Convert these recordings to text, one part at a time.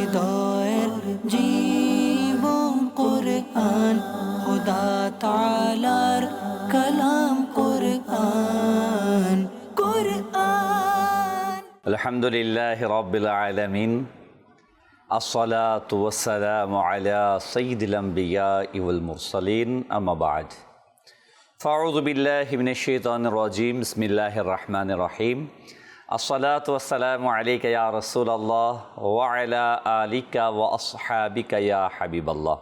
হৃদয়ের জীবন কোরআন, খোদা তাআলার কালাম কোরআন। কোরআন আলহামদুলিল্লাহি রাব্বিল আলামিন, আসসালাতু ওয়াসসালামু আলা সাইয়্যিদিল আমবিয়াই ওয়াল মুরসালিন, আম্মা বা'দ। ফাউযু বিল্লাহি মিনাশ শাইতানির রাজীম, বিসমিল্লাহির রহমানির রহিম। আসসালাতু ওয়াসসালামু আলাইকা ইয়া রাসূলাল্লাহ ওয়া আলা আলিকা ওয়া আসহাবিকা ইয়া হাবিবাল্লাহ।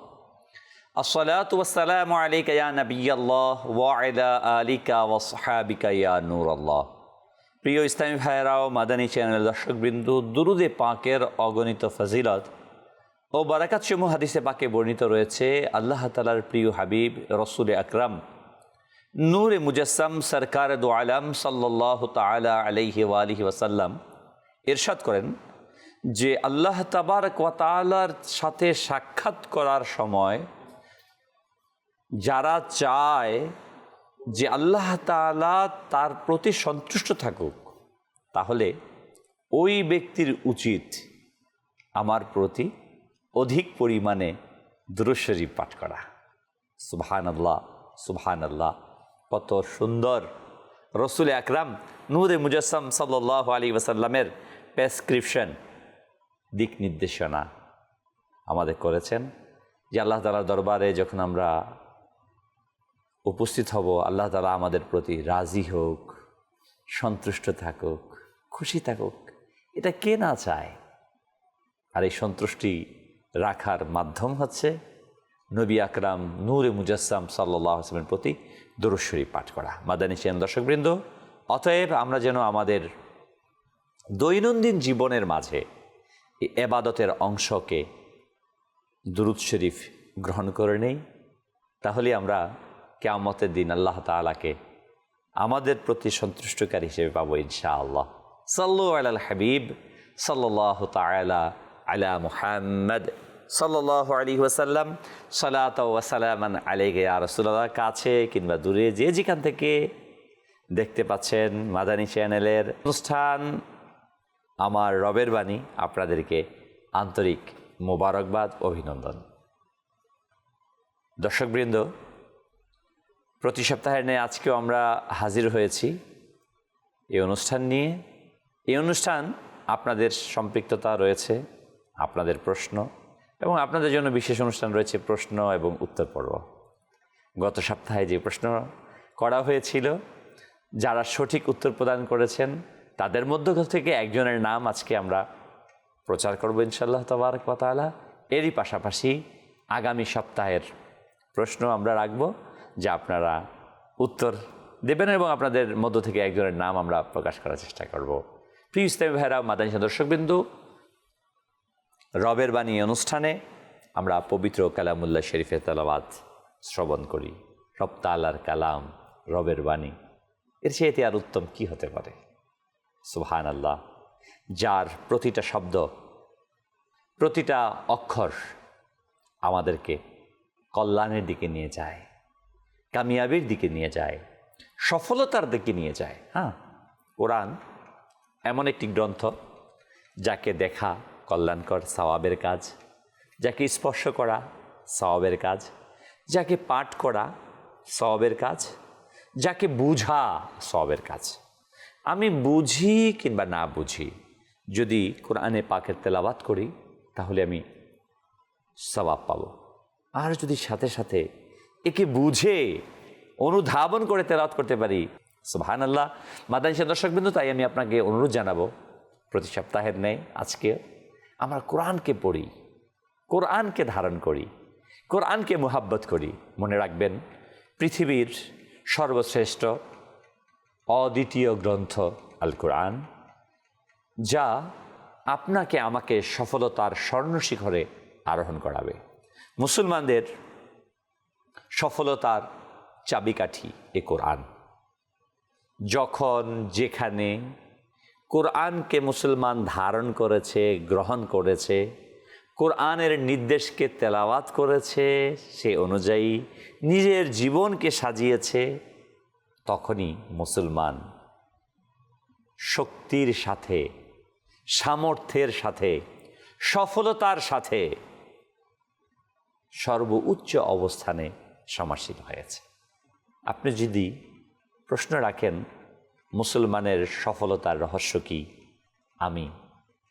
আসসালাতু ওয়াসসালামু আলাইকা ইয়া নাবিয়াল্লাহ ওয়া আলা আলিকা ওয়া আসহাবিকা ইয়া নূরাল্লাহ। প্রিয় ইসলামী ভাইয়েরাও, মাদানী চ্যানেলের দর্শকবৃন্দ, দুরুদে পাকের অগণিত ফজিলত ও বারাকাতসমূহ হাদিসে পাকে বর্ণিত রয়েছে। আল্লাহ তাআলার প্রিয় হাবিব রসুল আকরাম নূরে মুজাসসাম সরকার দু আলম সাল্লাল্লাহু তাআলা আলাইহি ওয়া আলিহি ওয়াসাল্লাম ইরশাদ করেন যে আল্লাহ তাবারক ওয়া তাআলার সাথে সাক্ষাৎ করার সময় যারা চায় যে আল্লাহ তাআলা তার প্রতি সন্তুষ্ট থাকুক, তাহলে ওই ব্যক্তির উচিত আমার প্রতি অধিক পরিমাণে দুরূদ শরীফ পাঠ করা। সুবহানাল্লাহ, সুবহানাল্লাহ। কত সুন্দর রসুল আকরাম নূরে মুজাসসাম সাল্লাল্লাহু আলাইহি ওয়াসাল্লামের প্রেসক্রিপশন, দিক নির্দেশনা আমাদের করেছেন যে আল্লাহ তাআলার দরবারে যখন আমরা উপস্থিত হব, আল্লাহ তাআলা আমাদের প্রতি রাজি হোক, সন্তুষ্ট থাকুক, খুশি থাকুক। এটা কে না চায়? আর এই সন্তুষ্টি রাখার মাধ্যম হচ্ছে নবী আকরাম নূরে মুজাসসাম সাল্লাল্লাহু আলাইহি ওয়াসাল্লামের প্রতি দুরূদ শরীফ পাঠ করা। মাদানী চ্যানেল দর্শকবৃন্দ, অতএব আমরা যেন আমাদের দৈনন্দিন জীবনের মাঝে এই ইবাদতের অংশকে দুরূদ শরীফ গ্রহণ করে নেই, তাহলে আমরা কিয়ামতের দিন আল্লাহ তাআলাকে আমাদের প্রতি সন্তুষ্টকারী হিসেবে পাবো ইনশাআল্লাহ। সাল্লু আলাল হাবিব সাল্লাল্লাহু তাআলা আলা মুহাম্মদ সাল্লাল্লাহু আলাইহি ওয়াসাল্লাম। সালাত ওয়া সালামান আলাইকা ইয়া রাসূলুল্লাহ। কাছে কিংবা দূরে যে যেখান থেকে দেখতে পাচ্ছেন মাদানী চ্যানেলের অনুষ্ঠান আমার রবের বাণী, আপনাদেরকে আন্তরিক মোবারকবাদ, অভিনন্দন। দর্শকবৃন্দ, প্রতি সপ্তাহের ন্যায় আজকেও আমরা হাজির হয়েছি এই অনুষ্ঠান নিয়ে। এই অনুষ্ঠান আপনাদের সম্পৃক্ততা রয়েছে, আপনাদের প্রশ্ন, এবং আপনাদের জন্য বিশেষ অনুষ্ঠান রয়েছে প্রশ্ন এবং উত্তর পর্ব। গত সপ্তাহে যে প্রশ্ন করা হয়েছিল, যারা সঠিক উত্তর প্রদান করেছেন তাদের মধ্য থেকে একজনের নাম আজকে আমরা প্রচার করব ইনশাআল্লাহ তাবারক ওয়া তাআলা। এরই পাশাপাশি আগামী সপ্তাহের প্রশ্ন আমরা রাখব, যা আপনারা উত্তর দেবেন এবং আপনাদের মধ্য থেকে একজনের নাম আমরা প্রকাশ করার চেষ্টা করব। প্রিয় ইসলামী ভাইরা, মাদানী দর্শকবিন্দু, রবের বাণী অনুষ্ঠানে আমরা পবিত্র কালামুল্লাহ শরীফের তেলাওয়াত শ্রবণ করি। রব তাআলার কালাম, রবের বাণী, এর চেয়ে আর উত্তম কি হতে পারে? সুবহানাল্লাহ। যার প্রতিটা শব্দ, প্রতিটা অক্ষর আমাদেরকে কল্যাণের দিকে নিয়ে যায়, কামিয়াবির দিকে নিয়ে যায়, সফলতার দিকে নিয়ে যায়। কোরআন এমন একটি গ্রন্থ যাকে দেখা কল্যাণকর, সওয়াবের কাজ, যাকে স্পর্শ করা সওয়াবের কাজ, যাকে পাঠ করা সওয়াবের কাজ, যাকে বুঝা সওয়াবের কাজ। আমি বুঝি কিংবা না বুঝি, যদি কোরআনে পাকের তেলাওয়াত করি তাহলে আমি সওয়াব পাবো। আর যদি সাথে সাথে একে বুঝে অনুধাবন করে তেলাওয়াত করতে পারি, সুবহানাল্লাহ। মাদানী দর্শকবৃন্দ, তাই আমি আপনাকে অনুরোধ জানাবো, প্রতি সপ্তাহের ন্যায় আজকে আমরা কোরআনকে পড়ি, কোরআনকে ধারণ করি, কোরআনকে মুহাব্বত করি। মনে রাখবেন, পৃথিবীর সর্বশ্রেষ্ঠ অদ্বিতীয় গ্রন্থ আল কোরআন, যা আপনাকে আমাকে সফলতার স্বর্ণশিখরে আরোহণ করাবে। মুসলমানদের সফলতার চাবিকাঠি এ কোরআন। যখন যেখানে কোরআনকে মুসলমান ধারণ করেছে, গ্রহণ করেছে, কোরআনের নির্দেশকে তেলাওয়াত করেছে, সে অনুযায়ী নিজের জীবনকে সাজিয়েছে, তখনই মুসলমান শক্তির সাথে, সামর্থ্যের সাথে, সফলতার সাথে সর্বোচ্চ অবস্থানে সমাসীন হয়েছে। আপনি যদি প্রশ্ন রাখেন মুসলমানের সফলতার রহস্য কি, আমি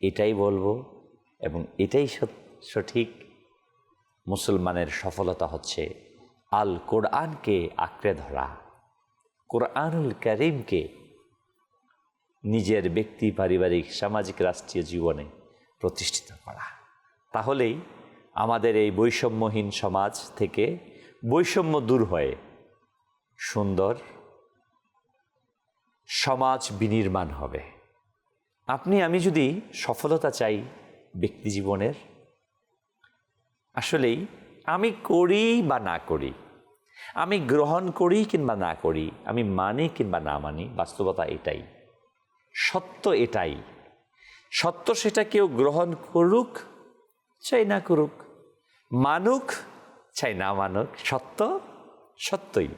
এটাই বলবো এবং এটাই সঠিক। মুসলমানের সফলতা হচ্ছে আল কোরআনকে আঁকড়ে ধরা, কোরআনুল কারীমকে নিজের ব্যক্তি, পারিবারিক, সামাজিক, রাষ্ট্রীয় জীবনে প্রতিষ্ঠিত করা। তাহলেই আমাদের এই বৈষম্যহীন সমাজ থেকে বৈষম্য দূর হয়ে সুন্দর সমাজ বিনির্মাণ হবে। আপনি আমি যদি সফলতা চাই ব্যক্তি জীবনের, আসলেই আমি করি বা না করি, আমি গ্রহণ করি কিংবা না করি, আমি মানি কিংবা না মানি, বাস্তবতা এটাই, সত্য এটাই। সত্য সেটা কেউ গ্রহণ করুক চাই না করুক, মানুক চাই না মানুক, সত্য সত্যই।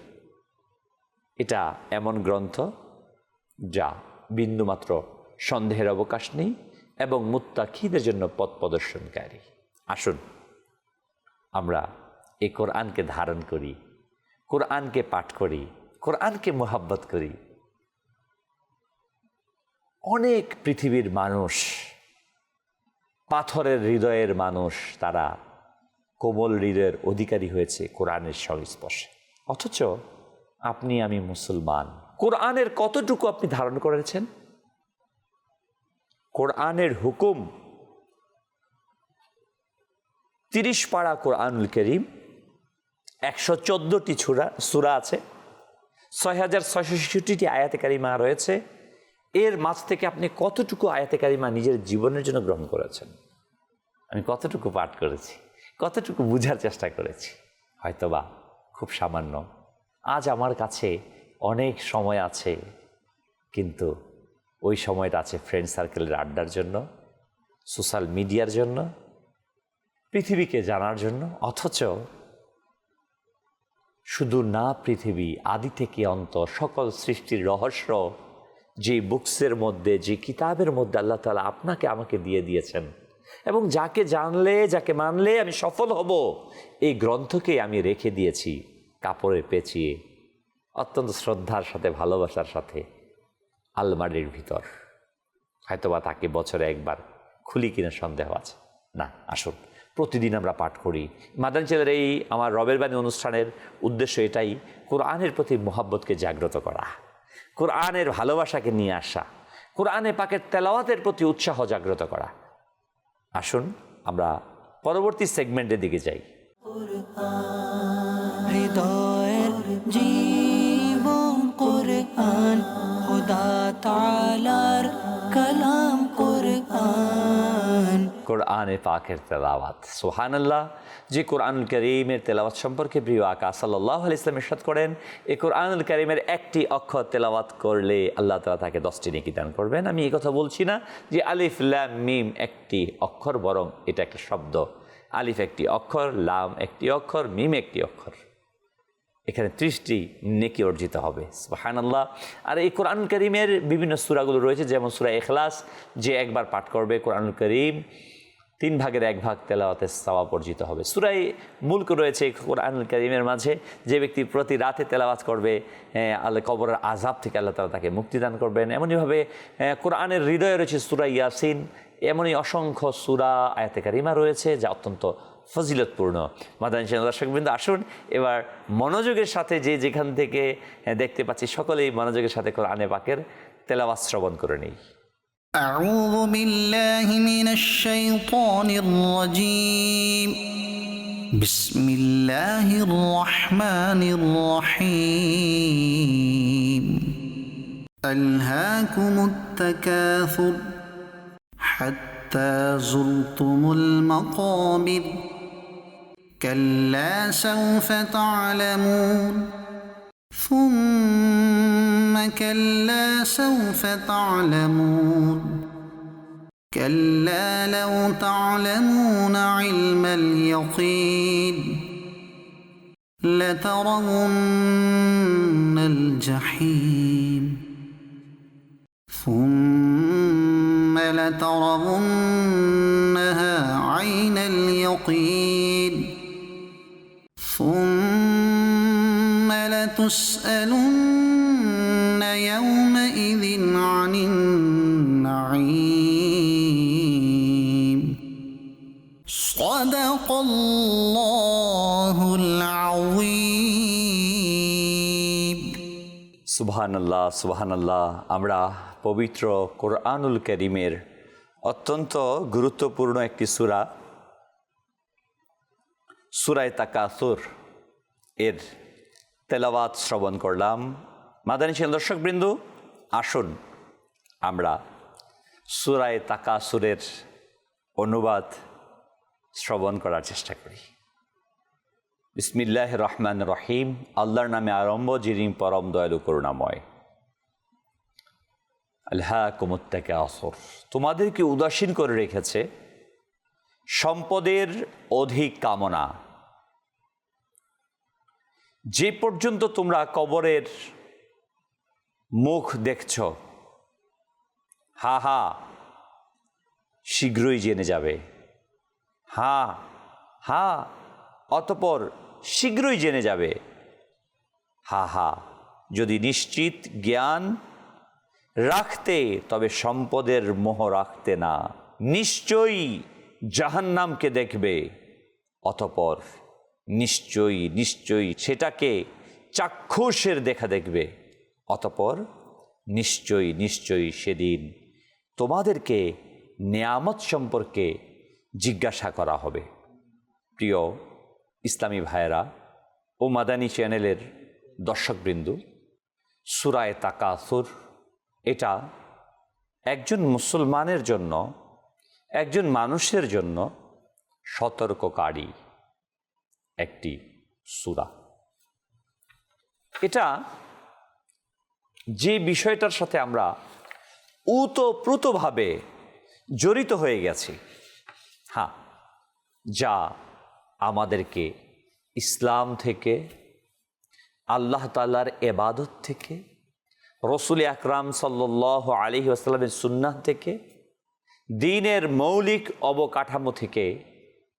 এটা এমন গ্রন্থ যা বিন্দুমাত্র সন্দেহের অবকাশ নেই এবং মুত্তাকিদের জন্য পথ প্রদর্শনকারী। আসুন আমরা এই কোরআনকে ধারণ করি, কোরআনকে পাঠ করি, কোরআনকে মোহাব্বত করি। অনেক পৃথিবীর মানুষ, পাথরের হৃদয়ের মানুষ, তারা কোমল হৃদয়ের অধিকারী হয়েছে কোরআনের সংস্পর্শে। অথচ আপনি আমি মুসলমান, কোরআনের কতটুকু আপনি ধারণ করেছেন? কোরআনের হুকুম 30 পারা কোরআনুল কারীম, 114টি সূরা আছে, 6666টি আয়াতে কারিমা রয়েছে। এর মাঝ থেকে আপনি কতটুকু আয়াতে কারিমা নিজের জীবনের জন্য গ্রহণ করেছেন? আমি কতটুকু পাঠ করেছি, কতটুকু বুঝার চেষ্টা করেছি? হয়তোবা খুব সামান্য। আজ আমার কাছে অনেক সময় আছে, কিন্তু ওই সময়টা আছে ফ্রেন্ড সার্কেলের আড্ডার জন্য, সোশ্যাল মিডিয়ার জন্য, পৃথিবীকে জানার জন্য। অথচ শুধু না পৃথিবী, আদি থেকে অন্ত সকল সৃষ্টির রহস্য যে বুকসের মধ্যে, যে কিতাবের মধ্যে আল্লাহ তাআলা আপনাকে আমাকে দিয়ে দিয়েছেন এবং যাকে জানলে, যাকে মানলে আমি সফল হব, এই গ্রন্থকে আমি রেখে দিয়েছি কাপড়ে পেঁচিয়ে, অত্যন্ত শ্রদ্ধার সাথে, ভালোবাসার সাথে আলমারির ভিতর। হয়তোবা তাকে বছরে একবার খুলি কিনা সন্দেহ আছে। না, আসুন প্রতিদিন আমরা পাঠ করি। মাদানী চ্যানেলের এই আমার রবের বাণী অনুষ্ঠানের উদ্দেশ্য এটাই, কোরআনের প্রতি মোহাব্বতকে জাগ্রত করা, কোরআনের ভালোবাসাকে নিয়ে আসা, কোরআনে পাকের তেলাওয়াতের প্রতি উৎসাহ জাগ্রত করা। আসুন আমরা পরবর্তী সেগমেন্টের দিকে যাই। হৃদয়ের জীবন কোরআন, খোদা তাআলার কালাম কোরআন। কোরআনে পাকের তেলাওয়াত, সুবহানাল্লাহ। যে কোরআনুল কারীমের তেলাওয়াত সম্পর্কে প্রিয় আকা সাল্লাল্লাহু আলাইহি ওয়াসাল্লাম ইরশাদ করেন, এই কোরআনুল কারীমের একটি অক্ষর তেলাওয়াত করলে আল্লাহ তাআলা তাকে 10টি নেকি দান করবেন। আমি এই কথা বলছি না যে আলিফ লাম মিম একটি অক্ষর, বরং এটা একটা শব্দ। আলিফ একটি অক্ষর, লাম একটি অক্ষর, মিম একটি অক্ষর। এখানে 30টি নেকি অর্জিত হবে, সুবহানাল্লাহ। আর এই কোরআনুল কারীমের বিভিন্ন সূরাগুলো রয়েছে, যেমন সূরা ইখলাস, যে একবার পাঠ করবে কোরআনুল কারীম 3 ভাগের 1 ভাগ তেলাওয়াতের সওয়াব অর্জিত হবে। সূরা মুলক রয়েছে কোরআনুল কারীমের মাঝে, যে ব্যক্তি প্রতি রাতে তেলাওয়াত করবে আল্লাহ কবরের আযাব থেকে আল্লাহ তাআলা তাকে মুক্তিদান করবেন। এমনইভাবে কোরআনের হৃদয়ে রয়েছে সূরা ইয়াসিন। এমনই অসংখ্য সূরা আয়াতে কারিমা রয়েছে যা অত্যন্ত ফজিলতপূর্ণ। মাদানী চ্যানেল দর্শকবৃন্দ, আসুন এবার মনোযোগের সাথে, যে যেখান থেকে দেখতে পাচ্ছি সকলেই মনোযোগের সাথে কোরআনে পাকের তেলাওয়াত শ্রবণ করে নেই। أعوذ بالله من الشيطان الرجيم. بسم الله الرحمن الرحيم. ألهاكم التكاثر حتى زرتم المقابر. كلا سوف تعلمون ثم كلا سوف تعلمون كلا لو تعلمون علم اليقين لترون الجحيم ثم لترونها اليقين ثم لتسألن يومئذ عن النعيم صدق الله العظيم সুবহানাল্লাহ, সুবহানাল্লাহ। আমরা পবিত্র কোরআনুল কারীমের অত্যন্ত গুরুত্বপূর্ণ একটি সূরা, সূরায়ে তাকাসুর এর তেলাওয়াত শ্রবণ করলাম। মাদানী চ্যানেল দর্শকবৃন্দ, আসুন আমরা সূরায়ে তাকাসুরের অনুবাদ শ্রবণ করার চেষ্টা করি। বিসমিল্লাহির রহমানির রহিম। আল্লাহর নামে আরম্ভ, যিনি পরম দয়ালু করুণাময়। আলহাকুমুত তাকাসুর, তোমাদেরকে উদাসীন করে রেখেছে সম্পদের অধিক কামনা, যে পর্যন্ত তোমরা কবরের মুখ দেখছ। হা হা, শীঘ্রই জেনে যাবে। হা হা, অতঃপর শীঘ্রই জেনে যাবে। হা হা, যদি নিশ্চিত জ্ঞান রাখতে তবে সম্পদের মোহ রাখতে না। নিশ্চয়ই জাহান্নামকে দেখবে, অতঃপর নিশ্চয়ই নিশ্চয়ই সেটাকে চাক্ষুষের দেখা দেখবে, অতঃপর নিশ্চয়ই নিশ্চয়ই সেদিন তোমাদেরকে নেয়ামত সম্পর্কে জিজ্ঞাসা করা হবে। প্রিয় ইসলামী ভাইয়েরা ও মাদানী চ্যানেলের দর্শকবৃন্দ, সূরায়ে তাকাসুর এটা একজন মুসলমানের জন্য, একজন মানুষের জন্য সতর্ককারী একটি সূরা। এটা যে বিষয়টার সাথে আমরা ওতপ্রোতভাবে জড়িত হয়ে গেছি, হ্যাঁ, যা আমাদেরকে ইসলাম থেকে, আল্লাহ তাআলার ইবাদত থেকে, রসুল আকরাম সাল্লাল্লাহু আলাইহি ওয়াসাল্লামের সুন্নাহ থেকে, দ্বীনের মৌলিক অবকাঠামো থেকে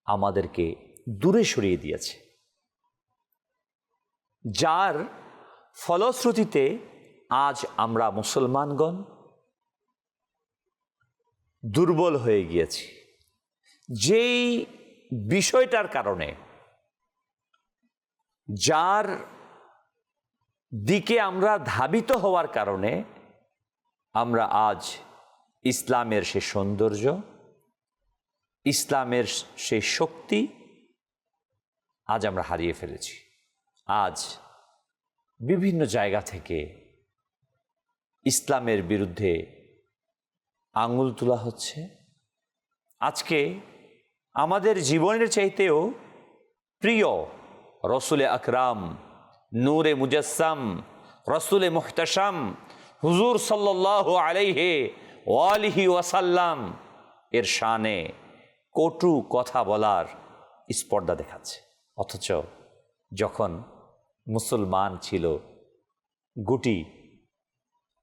আমাদেরকে দূরে সরিয়ে দিয়েছে, যার ফলশ্রুতিতে আজ আমরা মুসলমানগণ দুর্বল হয়ে গিয়েছি। যেই বিষয়টার কারণে, যার দিকে আমরা ধাবিত হওয়ার কারণে আমরা আজ ইসলামের সে সৌন্দর্য, ইসলামের সেই শক্তি আজ আমরা হারিয়ে ফেলেছি। আজ বিভিন্ন জায়গা থেকে ইসলামের বিরুদ্ধে আঙুল তোলা হচ্ছে। আজকে আমাদের জীবনের চাইতেও প্রিয় রসুল আকরাম, নূরে মুজাসসাম, রসুল মুহতাশাম, হুজুর সাল্লাল্লাহু আলাইহি ওয়ালিহি ওয়াসাল্লাম এর শানে কটু কথা বলার স্পর্ধা দেখাচ্ছে। অথচ যখন মুসলমান ছিল গুটি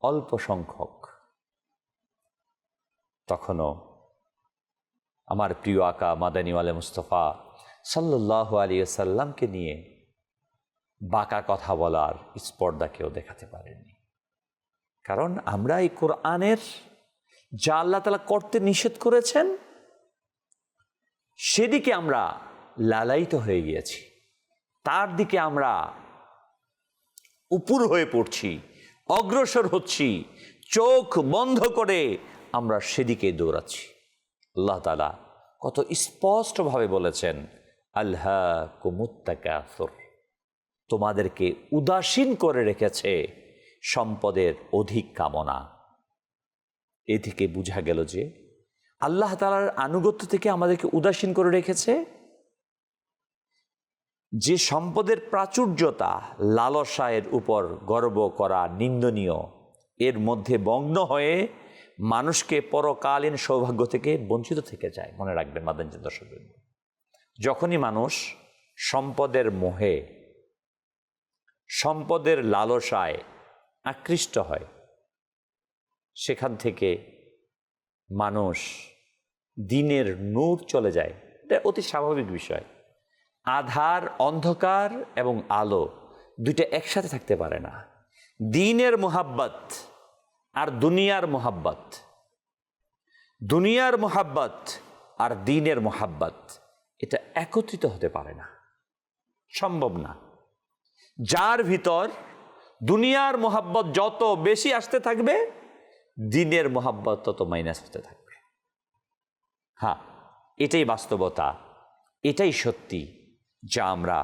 অল্প সংখ্যক, তখনও আমার প্রিয় আকা মাদানী ওয়ালে মুস্তফা সাল্লাল্লাহু আলাইহি ওয়াসাল্লামকে নিয়ে বাঁকা কথা বলার স্পর্ধা কেউ দেখাতে পারেনি। কারণ আমরা এই কোরআনের যা আল্লাহ তাআলা করতে নিষেধ করেছেন সেদিকে আমরা লালায়িত হয়ে গিয়েছি, তার দিকে আমরা উপর হয়ে পড়ছি, অগ্রসর হচ্ছি, চোখ বন্ধ করে আমরা সেদিকে দৌড়াচ্ছি। আল্লাহ তাআলা কত স্পষ্টভাবে বলেছেন, আলহাকুমুত তাকাসুর, তোমাদেরকে উদাসীন করে রেখেছে সম্পদের অধিক কামনা। এ থেকে বোঝা গেল যে আল্লাহ তাআলার আনুগত্য থেকে আমাদেরকে উদাসীন করে রেখেছে। যে সম্পদের প্রাচুর্যতা, লালসায়ের উপর গর্ব করা নিন্দনীয়, এর মধ্যে মগ্ন হয়ে মানুষকে পরকালীন সৌভাগ্য থেকে বঞ্চিত থেকে যায়। মনে রাখবেন মাদানী দর্শক, যখনই মানুষ সম্পদের মোহে, সম্পদের লালসায় আকৃষ্ট হয়, সেখান থেকে মানুষ দিনের নূর চলে যায়, এটা অতি স্বাভাবিক বিষয়। আধার, অন্ধকার এবং আলো দুইটা একসাথে থাকতে পারে না। দ্বীনের মোহাব্বত আর দুনিয়ার মোহাব্বত, দুনিয়ার মোহাব্বত আর দ্বীনের মোহাব্বত, এটা একত্রিত হতে পারে না, সম্ভব না। যার ভিতর দুনিয়ার মোহাব্বত যত বেশি আসতে থাকবে, দ্বীনের মোহাব্বত তত মাইনাস হতে থাকবে। হ্যাঁ, এটাই বাস্তবতা, এটাই সত্যি, যা আমরা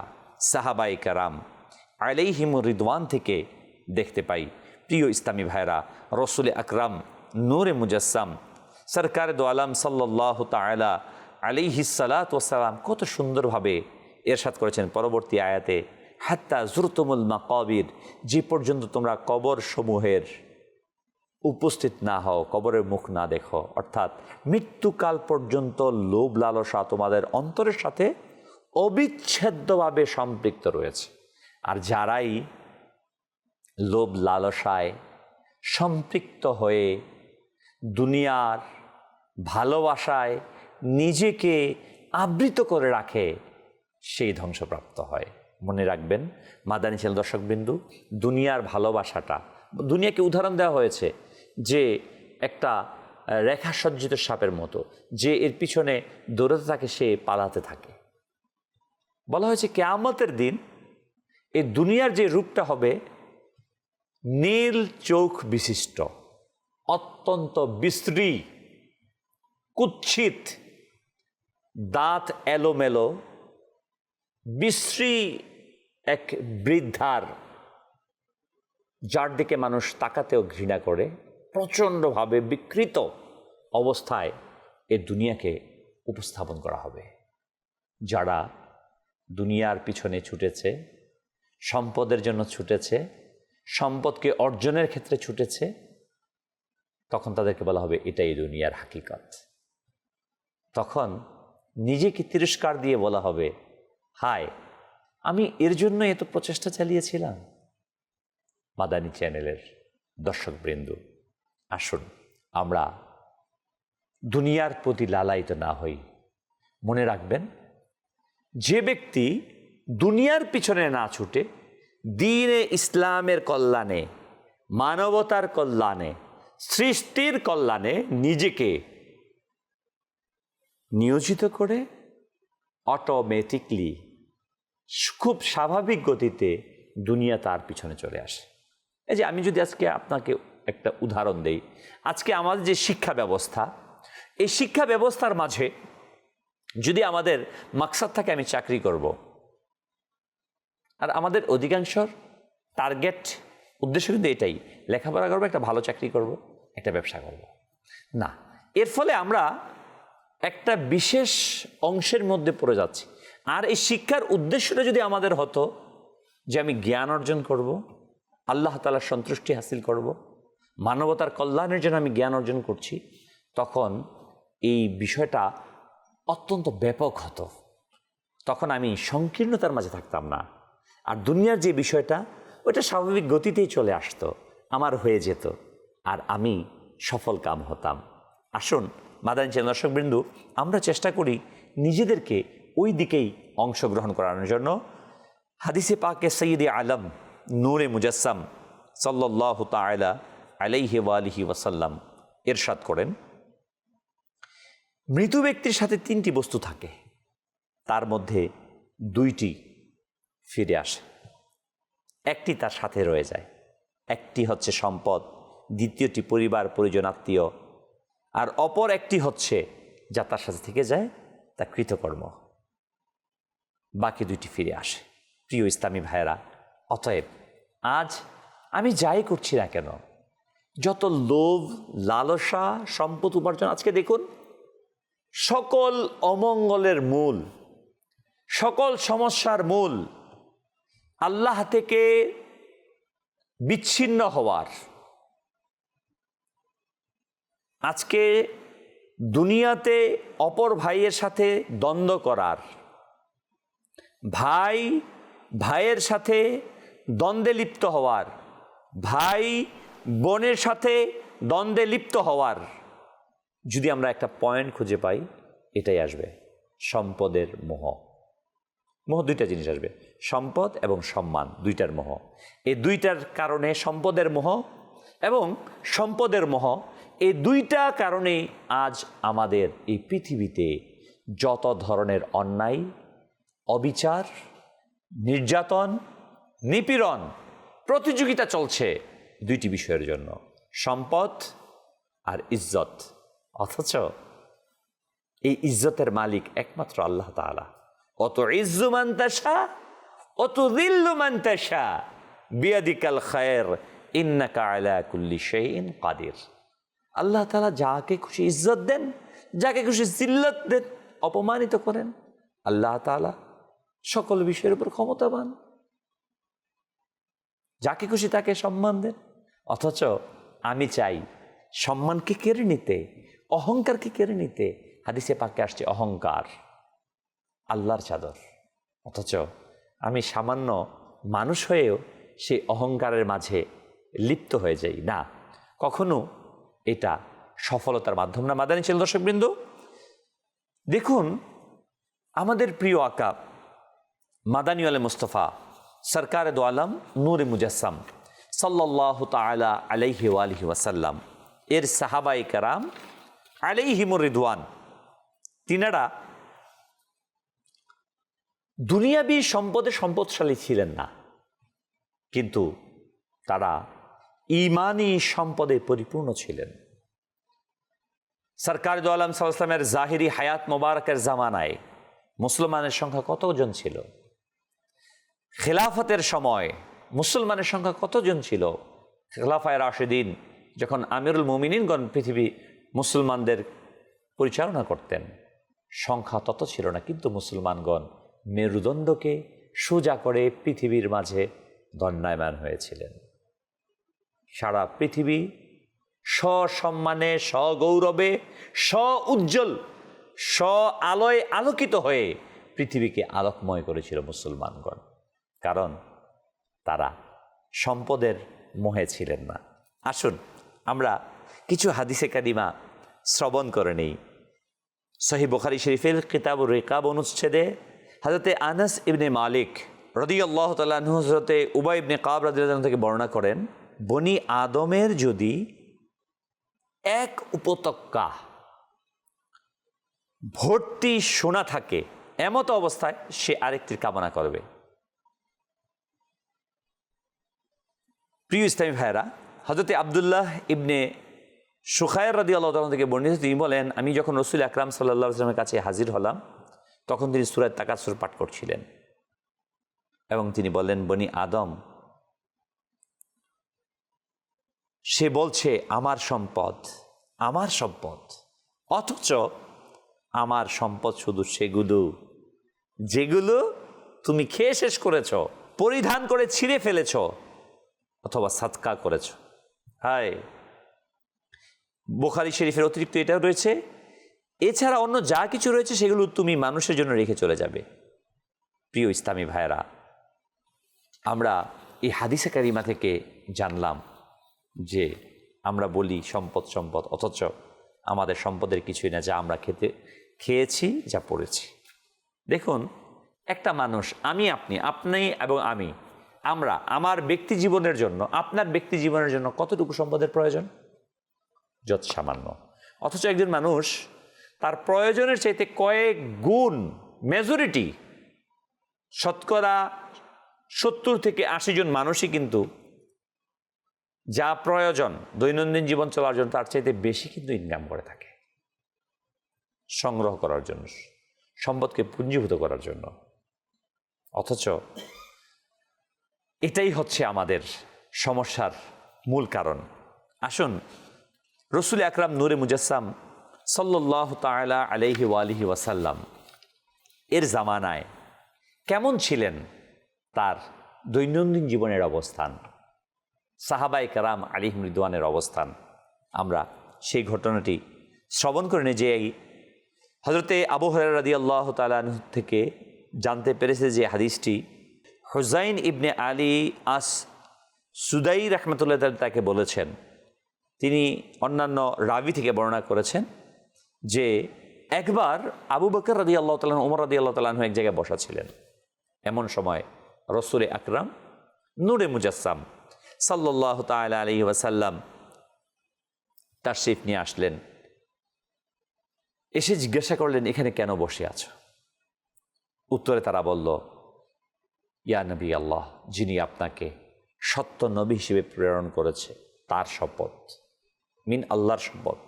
সাহাবায়ে কেরাম আলাইহিমুর রিদওয়ান থেকে দেখতে পাই। প্রিয় ইসলামী ভাইরা, রসুল আকরাম নূরে মুজাসসাম সরকার দো আলম সাল্লাল্লাহু তাআলা আলাইহিস সালাতু ওয়াস সালাম কত সুন্দরভাবে ইরশাদ করেছেন পরবর্তী আয়াতে, হাত্তা জুরতুমুল মাকাবির, যে পর্যন্ত তোমরা কবর সমূহের উপস্থিত না হও, কবরের মুখ না দেখো, অর্থাৎ মৃত্যুকাল পর্যন্ত লোভ লালসা তোমাদের অন্তরের সাথে অবিচ্ছেদ্যভাবে সম্পৃক্ত রয়েছে। আর যারাই লোভ লালসায় সম্পৃক্ত হয়ে দুনিয়ার ভালোবাসায় নিজেকে আবৃত করে রাখে, সেই ধ্বংসপ্রাপ্ত হয়। মনে রাখবেন মাদানী চ্যানেল দর্শকবিন্দু, দুনিয়ার ভালোবাসাটা, দুনিয়াকে উদাহরণ দেওয়া হয়েছে যে একটা রেখা সজ্জিত সাপের মতো, যে এর পিছনে দৌড়াতে থাকে সে পালাতে থাকে। বলা হয়েছে কিয়ামতের দিন এই দুনিয়ার যে রূপটা হবে নীল চোখ বিশিষ্ট, অত্যন্ত বিশ্রী, কুৎসিত, দাঁত এলোমেলো, বিশ্রী এক বৃদ্ধার, যার দিকে মানুষ তাকাতেও ঘৃণা করে, প্রচণ্ডভাবে বিকৃত অবস্থায় এ দুনিয়াকে উপস্থাপন করা হবে। যারা দুনিয়ার পিছনে ছুটেছে, সম্পদের জন্য ছুটেছে, সম্পদকে অর্জনের ক্ষেত্রে ছুটেছে, তখন তাদেরকে বলা হবে এটাই দুনিয়ার হাকিকত। তখন নিজেকে তিরস্কার দিয়ে বলা হবে, হায়, আমি এর জন্য এত প্রচেষ্টা চালিয়েছিলাম। মাদানী চ্যানেলের দর্শকবৃন্দ, আসুন আমরা দুনিয়ার প্রতি লালায়িত না হই। মনে রাখবেন, যে ব্যক্তি দুনিয়ার পিছনে না ছুটে দ্বীনে ইসলামের কল্যাণে, মানবতার কল্যাণে, সৃষ্টির কল্যাণে নিজেকে নিয়োজিত করে, অটোমেটিকলি খুব স্বাভাবিক গতিতে দুনিয়া তার পিছনে চলে আসে। এই যে আমি যদি আজকে আপনাকে একটা উদাহরণ দেই, আজকে আমাদের যে শিক্ষা ব্যবস্থা, এই শিক্ষা ব্যবস্থার মাঝে যদি আমাদের মাকসাদ থাকে আমি চাকরি করব, আর আমাদের অধিকাংশ টার্গেট উদ্দেশ্য কিন্তু এটাই, লেখাপড়া করবো, একটা ভালো চাকরি করব, একটা ব্যবসা করব না, এর ফলে আমরা একটা বিশেষ অংশের মধ্যে পড়ে যাচ্ছি। আর এই শিক্ষার উদ্দেশ্যটা যদি আমাদের হতো যে আমি জ্ঞান অর্জন করব, আল্লাহ তাআলার সন্তুষ্টি হাসিল করব, মানবতার কল্যাণের জন্য আমি জ্ঞান অর্জন করছি, তখন এই বিষয়টা অত্যন্ত ব্যাপক হতো। তখন আমি সংকীর্ণতার মাঝে থাকতাম না। আর দুনিয়ার যে বিষয়টা, ওইটা স্বাভাবিক গতিতেই চলে আসতো, আমার হয়ে যেত, আর আমি সফল কাম হতাম। আসুন মাদানী চ্যানেল দর্শকবৃন্দ, আমরা চেষ্টা করি নিজেদেরকে ওই দিকেই অংশগ্রহণ করানোর জন্য। হাদিসে পাকে সৈয়দে আলম নূরে মুজাসসাম সাল্লাল্লাহু তাআলা আলাইহি ওয়া আলিহি ওয়াসাল্লাম ইরশাদ করেন, মৃত ব্যক্তির সাথে তিনটি বস্তু থাকে, তার মধ্যে দুইটি ফিরে আসে, একটি তার সাথে রয়ে যায়। একটি হচ্ছে সম্পদ, দ্বিতীয়টি পরিবার পরিজন আত্মীয়, আর অপর একটি হচ্ছে যা তার সাথে থেকে যায় তা কৃতকর্ম। বাকি দুইটি ফিরে আসে। প্রিয় ইসলামী ভাইয়েরা, অতএব আজ আমি যাই করছি না কেন, যত লোভ লালসা সম্পদ উপার্জন, আজকে দেখুন সকল অমঙ্গলের মূল, সকল সমস্যার মূল আল্লাহ থেকে বিচ্ছিন্ন হওয়ার। আজকে দুনিয়াতে অপর ভাইয়ের সাথে দ্বন্দ্ব করার, ভাই ভাইয়ের সাথে দ্বন্দ্বে লিপ্ত হওয়ার, ভাই বোনের সাথে দ্বন্দ্বে লিপ্ত হওয়ার, যদি আমরা একটা পয়েন্ট খুঁজে পাই, এটাই আসবে। সম্পদের মোহ। মোহ দুইটা জিনিস আসবে, সম্পদ এবং সম্মান, দুইটার মোহ। এই দুইটার কারণে সম্পদের মোহ এবং সম্পদের মোহ, এই দুইটা কারণেই আজ আমাদের এই পৃথিবীতে যত ধরনের অন্যায়, অবিচার, নির্যাতন, নিপীড়ন, প্রতিযোগিতা চলছে দুইটি বিষয়ের জন্য, সম্পদ আর ইজ্জত। অথচ এই ইজ্জতের মালিক একমাত্র আল্লাহ তাআলা। অত ইজ্জু মান তাশা অত যিল্লু মান তাশা বিয়াদিকাল খায়র ইন্নাকা আলা কুল্লি শাইইন কাদির। আল্লাহ তাআলা যাকে খুশি ইজ্জত দেন, যাকে খুশি জিল্লত দেন, অপমানিত করেন। আল্লাহ তাআলা সকল বিষয়ের উপর ক্ষমতাবান, যাকে খুশি তাকে সম্মান দেন। অথচ আমি চাই সম্মানকে কেড়ে নিতে, অহংকারকে কেড়ে নিতে। হাদিসে পাকে আসছে অহংকার আল্লাহর চাদর। অথচ আমি সামান্য মানুষ হয়েও সেই অহংকারের মাঝে লিপ্ত হয়ে যাই না, কখনো এটা সফলতার মাধ্যম না। মাদানী ছিল দর্শকবৃন্দ, দেখুন আমাদের প্রিয় আকা মাদানী আলে মুস্তফা সরকারে দো আলম নূরে মুজাসসাম সাল্লাল্লাহু তাআলা আলাইহি ওয়া আলিহি ওয়াসাল্লাম এর সাহাবায়ে কেরাম আলাইহিমুর রিদওয়ান, তিনারা দুনিয়াবী সম্পদে সম্পদশালী ছিলেন না, কিন্তু তারা ঈমানি সম্পদে পরিপূর্ণ ছিলেন। সরকার দো আলম সাল্লাল্লাহু আলাইহি ওয়াসাল্লামের জাহিরি হায়াত মোবারকের জামানায় মুসলমানের সংখ্যা কতজন ছিল? খেলাফতের সময় মুসলমানের সংখ্যা কতজন ছিল? খেলাফায়ে রাশিদিন যখন আমিরুল মুমিনিনগণ পৃথিবী মুসলমানদের পরিচালনা করতেন, সংখ্যা তত ছিল না, কিন্তু মুসলমানগণ মেরুদণ্ডকে সোজা করে পৃথিবীর মাঝে দণ্ডায়মান হয়েছিলেন। সারা পৃথিবী সসম্মানে, সগৌরবে, উজ্জ্বল, আলোয় আলোকিত হয়ে পৃথিবীকে আলোকময় করেছিল মুসলমানগণ, কারণ তারা সম্পদের মোহে ছিলেন না। আসুন আমরা কিছু হাদিসে কারিমা শ্রবণ করে নেই। সহিহ বুখারী শরীফের কিতাবুর রিকাব অনুচ্ছেদে হযরতে আনাস ইবনে মালিক রাদিয়াল্লাহু তাআলা আনহু হযরতে উবাই ইবনে কাব রাদিয়াল্লাহু তাআলা থেকে বর্ণনা করেন, বনি আদমের যদি এক উপত্যকা ভর্তি সোনা থাকে, এমত অবস্থায় সে আরেকটির কামনা করবে। প্রিয় ইসলামী ভাইরা, হযরতে আব্দুল্লাহ ইবনে সুখায়ের রাদিয়াল্লাহু তাআলা থেকে বর্ণিত, তিনি বলেন, আমি যখন রাসূল আকরাম সাল্লাল্লাহু আলাইহি ওয়াসাল্লামের কাছে হাজির হলাম, তখন তিনি সূরা তাকাসুর পাঠ করছিলেন এবং তিনি বললেন, বনি আদম সে বলছে আমার সম্পদ, আমার সম্পদ, অথচ আমার সম্পদ শুধু সেগুলো যেগুলো তুমি খেয়ে শেষ করেছ, পরিধান করে ছিঁড়ে ফেলেছ অথবা সাদকা করেছ। হায়, বুখারী শরীফের অতিরিক্ত এটাও রয়েছে, এছাড়া অন্য যা কিছু রয়েছে সেগুলো তুমি মানুষের জন্য রেখে চলে যাবে। প্রিয় ইসলামী ভাইয়েরা, আমরা এই হাদিসে কারিমা থেকে জানলাম যে আমরা বলি সম্পদ সম্পদ, অথচ আমাদের সম্পদের কিছুই না, যা আমরা খেয়েছি, যা পড়েছি। দেখুন, একটা মানুষ, আমি, আপনি, আপনি এবং আমরা আমার ব্যক্তি জীবনের জন্য, আপনার ব্যক্তি জীবনের জন্য কতটুকু সম্পদের প্রয়োজন? যত সামান্য। অথচ একজন মানুষ তার প্রয়োজনের চাইতে কয়েক গুণ, মেজরিটি, শতকরা 70 থেকে 80 জন মানুষই কিন্তু যা প্রয়োজন দৈনন্দিন জীবন চলার জন্য তার চাইতে বেশি কিন্তু ইনকাম করে থাকে, সংগ্রহ করার জন্য, সম্পদকে পুঞ্জীভূত করার জন্য। অথচ এটাই হচ্ছে আমাদের সমস্যার মূল কারণ। আসুন রাসূল আকরাম নূরে মুজাসসাম সাল্লাল্লাহু তাআলা আলাইহি ওয়া আলিহি ওয়াসাল্লাম এর জামানায় কেমন ছিলেন, তার দৈনন্দিন জীবনের অবস্থান, সাহাবায়ে কেরাম আলাইহিম রিদওয়ানের অবস্থান, আমরা সেই ঘটনাটি শ্রবণ করে নিই। যে হযরতে আবু হুরায়রা রাদিয়াল্লাহু তাআলা আনহু থেকে জানতে পেরেছে যে হাদিসটি হুযাইন ইবনে আলী আস সুদাই রাহমাতুল্লাহ তাকে বলেছেন। তিনি অন্যান্য রাবি থেকে বর্ণনা করেছেন যে একবার আবু বকর রাদিয়াল্লাহু তাআলা ওমর রাদিয়াল্লাহু তাআলা এক জায়গায় বসা ছিলেন। এমন সময় রাসূল আকরাম নূরে মুজাসসাম সাল্লাল্লাহু তাআলা আলাইহি ওয়াসাল্লাম তাশরিফ নিয়ে আসলেন। এসে জিজ্ঞাসা করলেন, এখানে কেন বসে আছো? উত্তরে তারা বলল, ইয়া নবী আল্লাহ, যিনি আপনাকে সত্য নবী হিসেবে প্রেরণ করেছে তার শপথ, মিন আল্লাহর শপথ,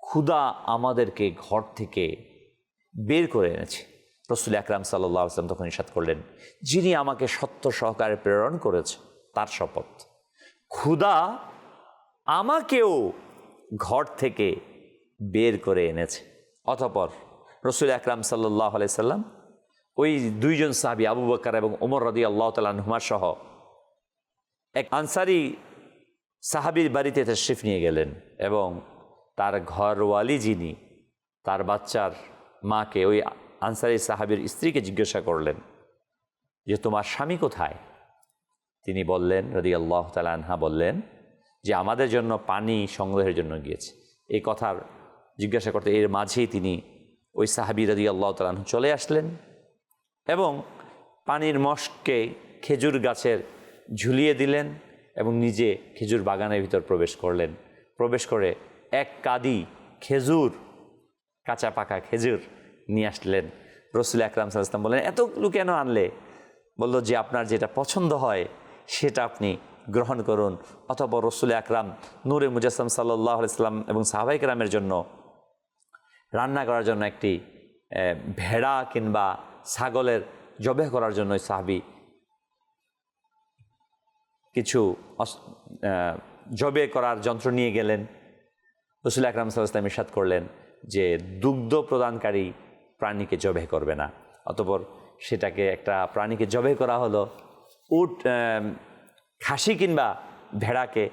ক্ষুধা আমাদেরকে ঘর থেকে বের করে এনেছে। রাসূল আকরাম সাল্লাল্লাহু আলাইহি ওয়াসাল্লাম তখন ইরশাদ করলেন, যিনি আমাকে সত্য সহকারে প্রেরণ করেছে তার শপথ, ক্ষুধা আমাকেও ঘর থেকে বের করে এনেছে। অতঃপর রাসূল আকরাম সাল্লাল্লাহু আলাইহি সাল্লাম ওই দুইজন সাহাবী আবু বকর এবং ওমর রাদিয়াল্লাহু তাআলা আনহুমা সহ এক আনসারী সাহাবীর বাড়িতে তাশরিফ নিয়ে গেলেন এবং তার ঘরওয়ালি যিনি, তার বাচ্চার মাকে, ওই আনসারী সাহাবীর স্ত্রীকে জিজ্ঞাসা করলেন যে তোমার স্বামী কোথায়? তিনি বললেন, রাদিয়াল্লাহু তাআলা আনহা বললেন যে আমাদের জন্য পানি সংগ্রহের জন্য গিয়েছে। এই কথার জিজ্ঞাসা করতে এর মাঝেই তিনি ওই সাহাবী রাদিয়াল্লাহু তাআলা আনহু চলে আসলেন এবং পানির মশকে খেজুর গাছের ঝুলিয়ে দিলেন এবং নিজে খেজুর বাগানের ভিতর প্রবেশ করলেন। প্রবেশ করে এক কাঁদি খেজুর, কাঁচা পাকা খেজুর নিয়ে আসলেন। রাসূল আকরাম সাল্লাল্লাহু আলাইহি ওয়াসাল্লাম বললেন, এতগুলো কেন আনলে? বলল যে আপনার যেটা পছন্দ হয় সেটা আপনি গ্রহণ করুন। অথবা রাসূল আকরাম নূরে মুজাসসাম সাল্লাল্লাহু আলাইহি ওয়াসাল্লাম এবং সাহাবায়ে কেরামের জন্য রান্না করার জন্য একটি ভেড়া কিংবা ছাগলের জবেহ করার জন্য সাহাবী কিছু জবে করার যন্ত্র নিয়ে গেলেন। রাসূল আকরাম সাল্লাল্লাহু আলাইহি ওয়াসাল্লাম ইরশাদ করলেন যে দুগ্ধ প্রদানকারী প্রাণীকে জবেহ করবে না। অতঃপর সেটাকে একটা প্রাণীকে জবেহ করা হলো। উট, খাসি কিংবা ভেড়াকে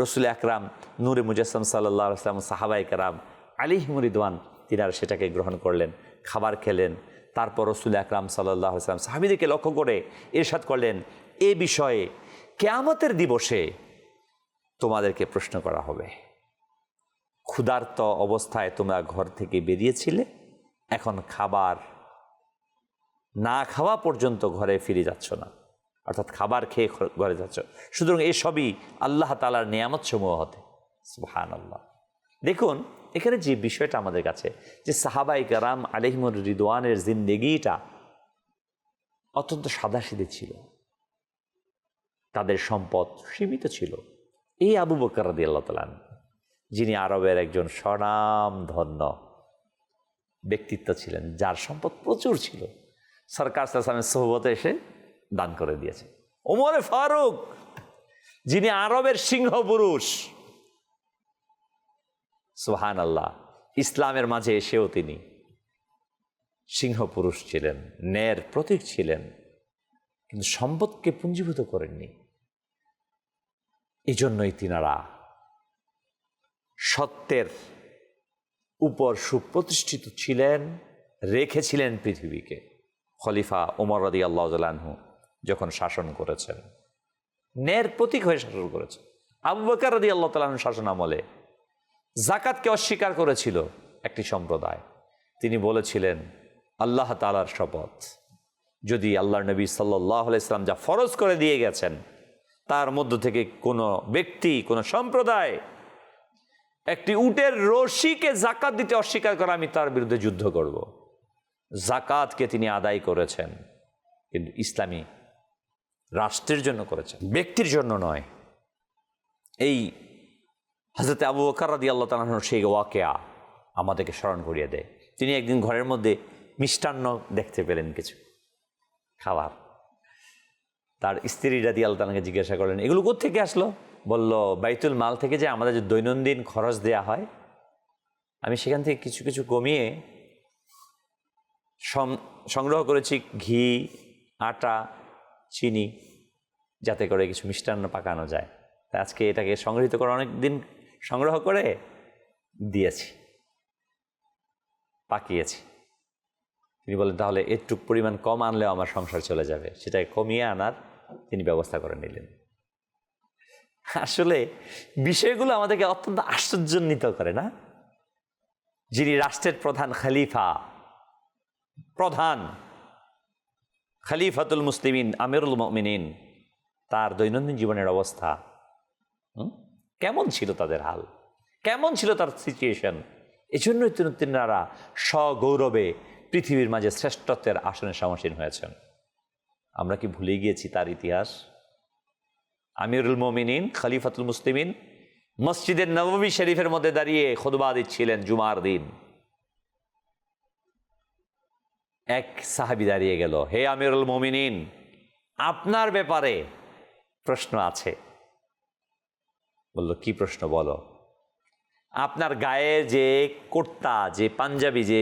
রাসূল আকরাম নূরে মুজাসসাম সাল্লাল্লাহু আলাইহি ওয়াসাল্লাম সাহাবায়ে কেরাম আলাইহিমুর রিদওয়ান তিনারা সেটাকে গ্রহণ করলেন, খাবার খেলেন। তারপর রাসূল আকরাম সাল্লাল্লাহু আলাইহি ওয়াসাল্লাম সাহাবীদেরকে লক্ষ্য করে ইরশাদ করলেন, এ বিষয়ে কিয়ামতের দিবসে তোমাদেরকে প্রশ্ন করা হবে। ক্ষুধার্ত অবস্থায় তোমরা ঘর থেকে বেরিয়েছিলে, এখন খাবার না খাওয়া পর্যন্ত ঘরে ফিরে যাচ্ছ না, অর্থাৎ খাবার খেয়ে ঘরে যাচ্ছ। সুতরাং এসবই আল্লাহ তাআলার নিয়ামত সমূহ হতে। সুবহানাল্লাহ। দেখুন এখানে যে বিষয়টা আমাদের কাছে, যে সাহাবায়ে কেরাম আলাইহিমুর রিদওয়ানের জিন্দেগিটা অত্যন্ত সাদাসিধে ছিল, তাদের সম্পদ সীমিত ছিল। এই আবু বকর রাদিয়াল্লাহু তাআলা যিনি আরবের একজন স্বনামধন্য ব্যক্তিত্ব ছিলেন, যার সম্পদ প্রচুর ছিল, সরকার সাল্লাল্লাহু আলাইহি ওয়াসাল্লামের সোহবতে এসে দান করে দিয়েছে। ওমরে ফারুক যিনি আরবের সিংহ পুরুষ, সুবহানাল্লাহ, ইসলামের মাঝে এসেও তিনি সিংহ পুরুষ ছিলেন, ন্যায়ের প্রতীক ছিলেন, কিন্তু সম্পদকে পুঞ্জীভূত করেননি। এই জন্যই তিনারা সত্যের উপর সুপ্রতিষ্ঠিত ছিলেন, রেখেছিলেন পৃথিবীকে। খলিফা ওমর রাদিয়াল্লাহু তাআলা আনহু যখন শাসন করেছেন, ন্যায়ের প্রতীক হয়ে শাসন করেছেন। আবু বকর রাদিয়াল্লাহু তাআলা আনহু শাসন আমলে যাকাতকে অস্বীকার করেছিল একটি সম্প্রদায়। তিনি বলেছিলেন, আল্লাহ তাআলার শপথ, যদি আল্লাহর নবী সাল্লাল্লাহু আলাইহি ওয়াসাল্লাম যা ফরজ করে দিয়ে গেছেন তার মধ্য থেকে কোনো ব্যক্তি, কোনো সম্প্রদায় একটি উটের রশিকে যাকাত দিতে অস্বীকার করে, আমি তার বিরুদ্ধে যুদ্ধ করব। যাকাতকে তিনি আদায় করেছেন, কিন্তু ইসলামী রাষ্ট্রের জন্য করেছেন, ব্যক্তির জন্য নয়। এই হযরত আবু বকর রাদিয়াল্লাহু তাআলা আনহু সেই ওয়াকিয়া আমাদেরকে স্মরণ করিয়ে দেয়। তিনি একদিন ঘরের মধ্যে মিষ্টান্ন দেখতে পেলেন, কিছু খাবার। তার স্ত্রী রাদিয়াল্লাহু তাআলাকে জিজ্ঞাসা করলেন, এগুলো কোত্থেকে আসলো? বলল, বাইতুল মাল থেকে যে আমাদের যে দৈনন্দিন খরচ দেয়া হয়, আমি সেখান থেকে কিছু কিছু কমিয়ে সংগ্রহ করেছি ঘি, আটা, চিনি, যাতে করে কিছু মিষ্টান্ন পাকানো যায়। তাই আজকে এটাকে সংগৃহীত করে অনেক দিন সংগ্রহ করে দিয়েছি, পাকিয়েছি। তিনি বলেন, তাহলে এটুক পরিমাণ কম আনলেও আমার সংসার চলে যাবে, সেটাকে কমিয়ে আনার তিনি ব্যবস্থা করে নিলেন। আসলে বিষয়গুলো আমাদেরকে অত্যন্ত আশ্চর্যান্বিত করে না? যিনি রাষ্ট্রের প্রধান খলিফাতুল মুসলিমিন আমিরুল মুমিনিন, তার দৈনন্দিন জীবনের অবস্থা কেমন ছিল, তাদের হাল কেমন ছিল, তার সিচুয়েশন। এজন্যই তিনারা সগৌরবে পৃথিবীর মাঝে শ্রেষ্ঠত্বের আসনে সমাসীন হয়েছেন। আমরা কি ভুলে গিয়েছি তার ইতিহাস? আমিরুল মুমিনিন খলিফাতুল মুসলিমিন মসজিদের নববী শরীফের মধ্যে দাঁড়িয়ে খুতবা দিচ্ছিলেন জুমার দিন। এক সাহাবী দাঁড়িয়ে গেল, হে আমিরুল মুমিনিন, আপনার ব্যাপারে প্রশ্ন আছে। বলল, কি প্রশ্ন বলো? আপনার গায়ে যে কুর্তা, যে পাঞ্জাবি, যে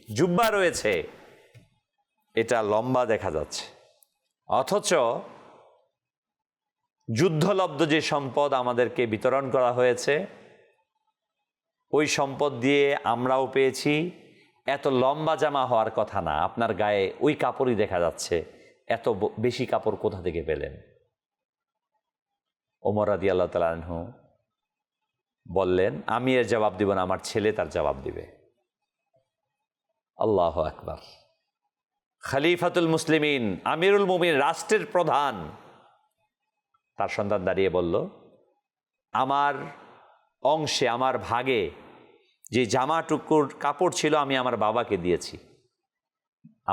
জুব্বা রয়েছে, এটা লম্বা দেখা যাচ্ছে, অথচ যুদ্ধলব্ধ যে সম্পদ আমাদেরকে বিতরণ করা হয়েছে, ওই সম্পদ দিয়ে আমরাও পেয়েছি। এত লম্বা জামা হওয়ার কথা না, আপনার গায়ে ওই কাপড়ই দেখা যাচ্ছে, এত বেশি কাপড় কোথা থেকে পেলেন? ওমর রাদিয়াল্লাহু তাআলা আনহু বললেন, আমি এর জবাব দিব না, আমার ছেলে তার জবাব দিবে। আল্লাহু আকবার। খলিফাতুল মুসলিমিন, আমিরুল মুমিনিন, রাষ্ট্রের প্রধান, তার সন্তান দাঁড়িয়ে বলল, আমার অংশে, আমার ভাগে যে জামাটুকুর কাপড় ছিল, আমি আমার বাবাকে দিয়েছি।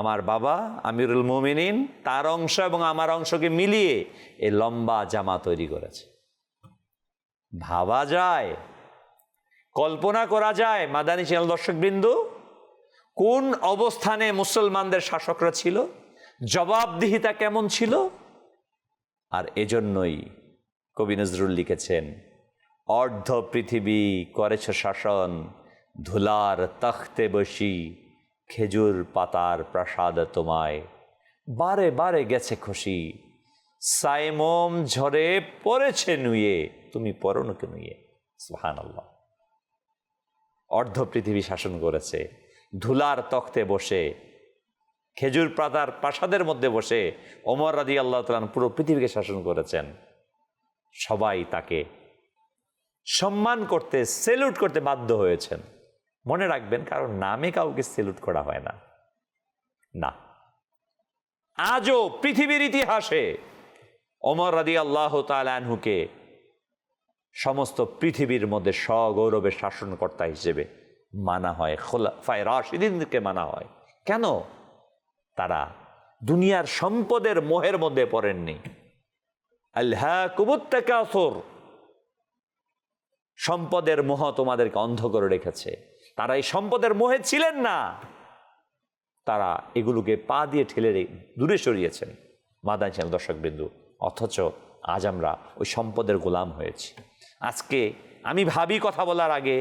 আমার বাবা আমিরুল মুমিনিন তার অংশ এবং আমার অংশকে মিলিয়ে এই লম্বা জামা তৈরি করেছে। ভাবা যায়, কল্পনা করা যায় মাদানী চ্যানেল দর্শকবৃন্দ, কোন অবস্থানে মুসলমানদের শাসকরা ছিল, জবাবদিহিতা কেমন ছিল। আর এজন্যই কবি নজরুল লিখেছেন, অর্ধ পৃথিবী করেছ শাসন, ধুলার তখতে বসি, খেজুর পাতার প্রাসাদ তোমায়, বারে বারে গেছে খুশি, সাইমোম ঝরে পড়েছে নুয়ে, তুমি পরনুকে নুয়ে। সুবহানাল্লাহ। অর্ধ পৃথিবী শাসন করেছে, ধুলার তখতে বসে, খেজুর পাতার প্রাসাদের মধ্যে বসে ওমর রাদিয়াল্লাহু তাআলা পুরো পৃথিবীকে শাসন করেছেন। সবাই তাকে সম্মান করতে, সেলুট করতে বাধ্য হয়েছেন। মনে রাখবেন, কারণ নামে কাউকে সেলুট করা হয় না। না, আজও পৃথিবীর ইতিহাসে ওমর রাদিয়াল্লাহু তাআলা আনহুকে সমস্ত পৃথিবীর মধ্যে সগৌরবের শাসনকর্তা হিসেবে মানা হয়, খুলাফায়ে রাশিদিনকে মানা হয়। কেন? তারা দুনিয়ার সম্পদের মোহের মধ্যে পড়েননি। আলহাকুমুত তাকাসুর, সম্পদের মোহ তোমাদেরকে অন্ধ করে রেখেছে। তারা এই সম্পদের মোহে ছিলেন না, তারা এগুলোকে পা দিয়ে ঠেলে দূরে সরিয়েছেন মাদানী চ্যানেল দর্শকবৃন্দু। অথচ আজ আমরা ওই সম্পদের গোলাম হয়েছি। আজকে আমি ভাবি কথা বলার আগে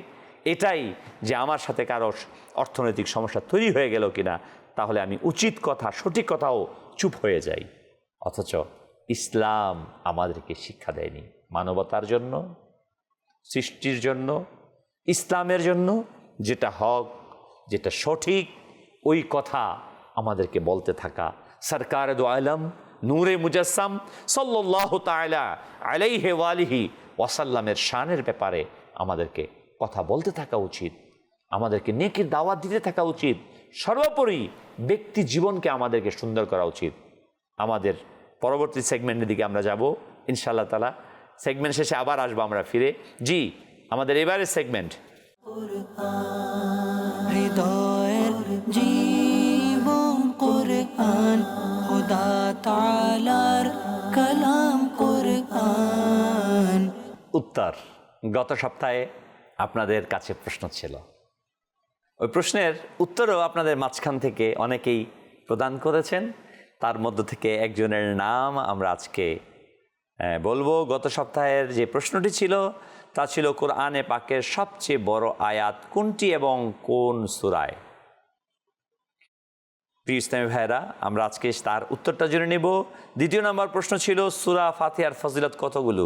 এটাই, যে আমার সাথে কারো অর্থনৈতিক সমস্যা তৈরি হয়ে গেল কিনা, তাহলে আমি উচিত কথা, সঠিক কথাও চুপ হয়ে যাই। অথচ ইসলাম আমাদেরকে শিক্ষা দেয়নি মানবতার জন্য, সৃষ্টির জন্য, ইসলামের জন্য, যেটা হক, যেটা সঠিক, ওই কথা আমাদেরকে বলতে থাকা। সরকারে দো আলম নূরে মুজাসসাম সাল্লাল্লাহু তাআলা আলাইহি ওয়া আলিহি ওয়াসাল্লামের শানের ব্যাপারে আমাদেরকে কথা বলতে থাকা উচিত, আমাদেরকে নেকির দাওয়াত দিতে থাকা উচিত। সর্বোপরি ব্যক্তি জীবনকে আমাদেরকে সুন্দর করা উচিত। আমাদের পরবর্তী সেগমেন্টের দিকে আমরা যাব ইনশাআল্লাহ তাআলা। সেগমেন্ট শেষে আবার আসবো আমরা ফিরে। জি, আমাদের এবারের সেগমেন্ট হৃদয়ের জীবন কুরআন, খোদা তাআলার কালাম কুরআন। উত্তর। গত সপ্তাহে আপনাদের কাছে প্রশ্ন ছিল, ওই প্রশ্নের উত্তরও আপনাদের মাঝখান থেকে অনেকেই প্রদান করেছেন। তার মধ্য থেকে একজনের নাম আমরা আজকে বলবো। গত সপ্তাহের যে প্রশ্নটি ছিল তা ছিল, কোরআনে পাকের সবচেয়ে বড় আয়াত কোনটি এবং কোন সূরায়? প্রিয় ইসলামী ভাইরা, আমরা আজকে তার উত্তরটা জেনে নেব। দ্বিতীয় নম্বর প্রশ্ন ছিল, সূরা ফাতিহার ফজিলত কতগুলো?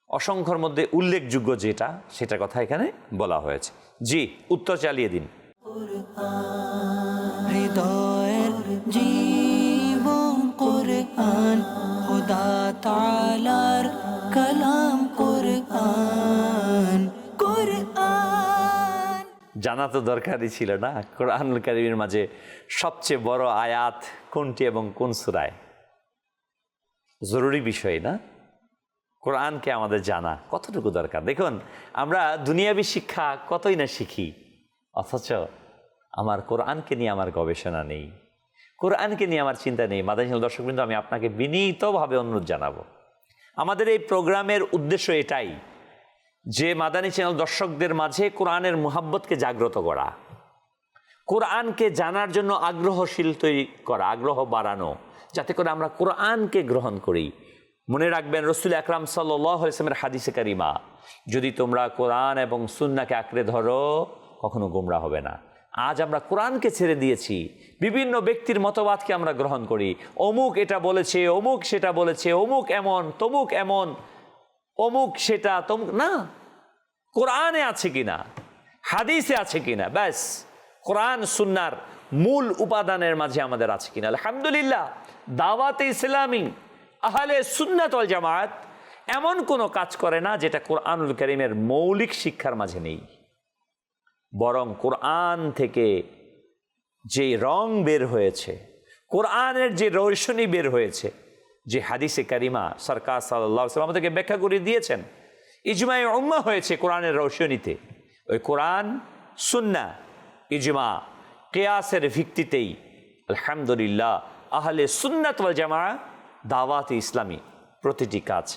অসংখ্যর মধ্যে উল্লেখযোগ্য যেটা, সেটার কথা এখানে বলা হয়েছে। জি, উত্তর চালিয়ে দিন। হৃদয়ের জীবন কুরআন, খোদা তাআলার কালাম কুরআন। কুরআন জানা তো দরকারই ছিল না কোরআনুল কারীমের মাঝে সবচেয়ে বড় আয়াত কোনটি এবং কোন সূরায়। জরুরি বিষয় না? কোরআনকে আমাদের জানা কতটুকু দরকার। দেখুন, আমরা দুনিয়াবী শিক্ষা কতই না শিখি, অথচ আমার কোরআনকে নিয়ে আমার গবেষণা নেই, কোরআনকে নিয়ে আমার চিন্তা নেই। মাদানী দর্শকবৃন্দ, আমি আপনাকে বিনীতভাবে অনুরোধ জানাবো, আমাদের এই প্রোগ্রামের উদ্দেশ্য এটাই যে মাদানী চ্যানেল দর্শকদের মাঝে কোরআনের মুহাব্বতকে জাগ্রত করা, কোরআনকে জানার জন্য আগ্রহশীল তৈরি করা, আগ্রহ বাড়ানো, যাতে করে আমরা কোরআনকে গ্রহণ করি। মনে রাখবেন, রাসূল আকরাম সাল্লাল্লাহু আলাইহি ওয়াসাল্লামের হাদিসে কারিমা, যদি তোমরা কোরআন এবং সুন্নাহকে আঁকড়ে ধরো কখনো গোমরা হবে না। আজ আমরা কোরআনকে ছেড়ে দিয়েছি, বিভিন্ন ব্যক্তির মতবাদকে আমরা গ্রহণ করি। অমুক এটা বলেছে, অমুক সেটা বলেছে, অমুক এমন, তমুক এমন, অমুক সেটা, তমুক না। কোরআনে আছে কিনা, হাদিসে আছে কিনা, ব্যাস কোরআন সুন্নাহর মূল উপাদানের মাঝে আমাদের আছে কিনা। আলহামদুলিল্লাহ, দাওয়াতে ইসলামী আহলে সুন্নাত ওয়াল জামাত এমন কোনো কাজ করে না যেটা কোরআনুল কারীমের মৌলিক শিক্ষার মাঝে নেই। বরং কোরআন থেকে যে রং বের হয়েছে, কোরআনের যে রৌশনী বের হয়েছে, যে হাদিসে কারিমা সরকার সাল্লাল্লাহু আলাইহি ওয়াসাল্লাম আমাদেরকে ব্যাখ্যা করে দিয়েছেন, ইজমায়ে উম্মাহ হয়েছে কোরআনের রৌশনীতে। ওই কোরআন, সুন্নাহ, ইজমা, কিয়াসের ভিত্তিতেই আলহামদুলিল্লাহ আহলে সুন্নাত ওয়াল জামাত দাওয়াতে ইসলামী প্রতিটি কাজ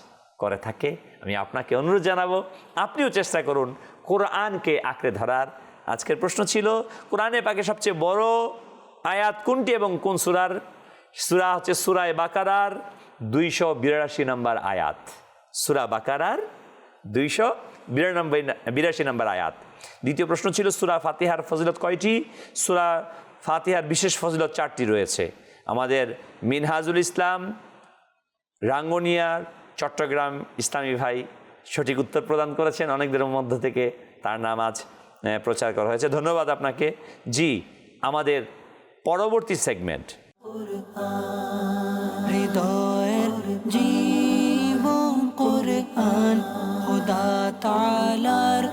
করে থাকে। আমি আপনাকে অনুরোধ জানাবো, আপনিও চেষ্টা করুন কোরআনকে আঁকড়ে ধরার। আজকের প্রশ্ন ছিল, কোরআনে পাকে সবচেয়ে বড় আয়াত কোনটি এবং কোন সূরার? সূরা হচ্ছে সূরা বাকারার 282 নম্বর আয়াত। সূরা বাকারার 282 নম্বর আয়াত। দ্বিতীয় প্রশ্ন ছিল, সূরা ফাতিহার ফজিলত কয়টি? সূরা ফাতিহার বিশেষ ফজিলত 4টি রয়েছে। আমাদের মিনহাজুল ইসলাম রাঙ্গুনিয়ার চট্টগ্রাম ইসলামী ভাই সঠিক উত্তর প্রদান করেছেন। অনেকদের মধ্য থেকে তার নাম আজ প্রচার করা হয়েছে, ধন্যবাদ আপনাকে। জি, আমাদের পরবর্তী সেগমেন্ট হৃদয়ের জীবন কোরআন, খোদা তাআলার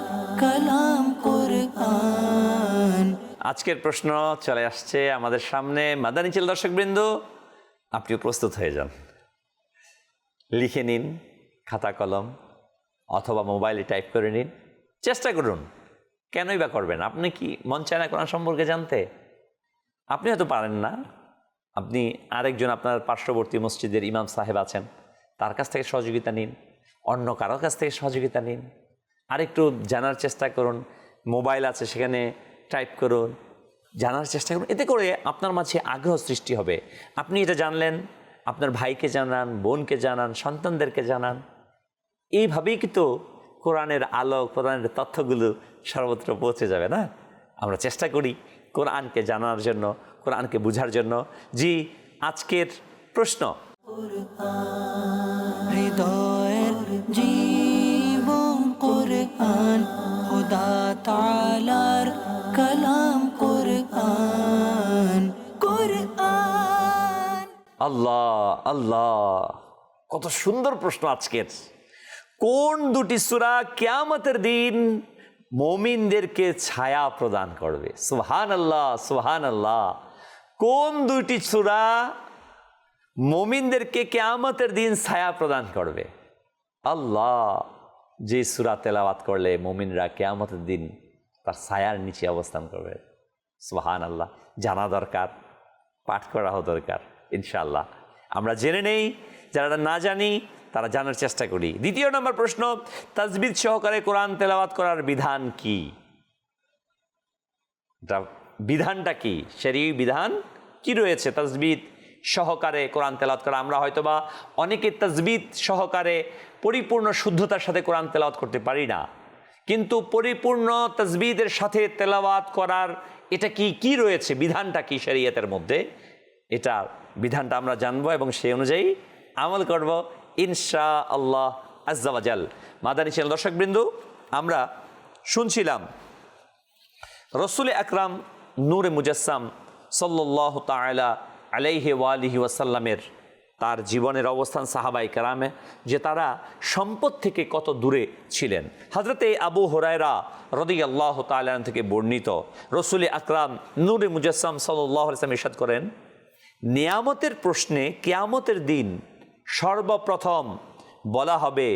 কালাম কোরআন। আজকের প্রশ্ন চলে আসছে আমাদের সামনে। মাদানী চ্যানেল দর্শকবৃন্দ, আপনিও প্রস্তুত হয়ে যান, লিখে নিন খাতা কলম অথবা মোবাইলে টাইপ করে নিন, চেষ্টা করুন। কেনই বা করবেন? আপনি কি মন চায় না কোরআন সম্পর্কে জানতে? আপনি হয়তো পারেন না, আপনি আরেকজন আপনার পার্শ্ববর্তী মসজিদের ইমাম সাহেব আছেন, তার কাছ থেকে সহযোগিতা নিন, অন্য কারোর কাছ থেকে সহযোগিতা নিন, আরেকটু জানার চেষ্টা করুন। মোবাইল আছে, সেখানে টাইপ করুন, জানার চেষ্টা করুন। এতে করে আপনার মাঝে আগ্রহ সৃষ্টি হবে। আপনি এটা জানলেন, আপনার ভাইকে জানান, বোনকে জানান, সন্তানদেরকে জানান। এইভাবেই কিন্তু কোরআনের আলো, কোরআনের তথ্যগুলো সর্বত্র পৌঁছে যাবে না? আমরা চেষ্টা করি কোরআনকে জানার জন্য, কোরআনকে বুঝার জন্য। জি, আজকের প্রশ্ন, হৃদয়ের জীবন কোরআন, খোদা তাআলার কালাম কোরআন। কোরআন আল্লাহ আল্লাহ, কত সুন্দর প্রশ্ন আজকের। কোন দুটি সূরা কিয়ামতের দিন মুমিনদেরকে ছায়া প্রদান করবে? সুবহানাল্লাহ সুবহানাল্লাহ। কোন দুটি সূরা মুমিনদেরকে কিয়ামতের দিন ছায়া প্রদান করবে? আল্লাহ, যে সূরা তেলাওয়াত করলে মুমিনরা কিয়ামতের দিন তার ছায়ার নিচে অবস্থান করবে। সুবহানাল্লাহ, জানা দরকার, পাঠ করাও দরকার। ইনশাআল্লাহ আমরা জেনে নেই, যারা না জানি তারা জানার চেষ্টা করি। দ্বিতীয় নম্বর প্রশ্ন, তাজবিদ সহকারে কোরআন তেলাওয়াত করার বিধান কি? বিধানটা কি? শরীয়ী বিধান কি রয়েছে তাজবিদ সহকারে কোরআন তেলাওয়াত করা? আমরা হয়তোবা অনেকে তাজবিদ সহকারে পরিপূর্ণ শুদ্ধতার সাথে কোরআন তেলাওয়াত করতে পারি না, কিন্তু পরিপূর্ণ তাজবিদের সাথে তেলাওয়াত করার এটা কি রয়েছে, বিধানটা কি শরীয়তের মধ্যে? এটা বিধানটা আমরা জানবো এবং সেই অনুযায়ী আমল করব ইনশাআল্লাহ আজ্জা ওয়া জাল। মাদানী চ্যানেল দর্শকবৃন্দ, আমরা শুনছিলাম রাসূল আকরাম নূরে মুজাসসাম সাল্লাল্লাহু তাআলা আলাইহি ওয়া আলিহি ওয়াসাল্লামের তার জীবনের অবস্থান সাহাবায়ে কেরামে, যে তারা সম্পদ থেকে কত দূরে ছিলেন। হযরতে আবু হুরায়রা রাদিয়াল্লাহু তাআলা আনহু থেকে বর্ণিত, রাসূল আকরাম নূরে মুজাসসাম সাল্লাল্লাহু আলাইহি ওয়াসাল্লাম ইরশাদ করেন, নিয়ামতের প্রশ্নে কিয়ামতের দিন সর্বপ্রথম বলা হবে,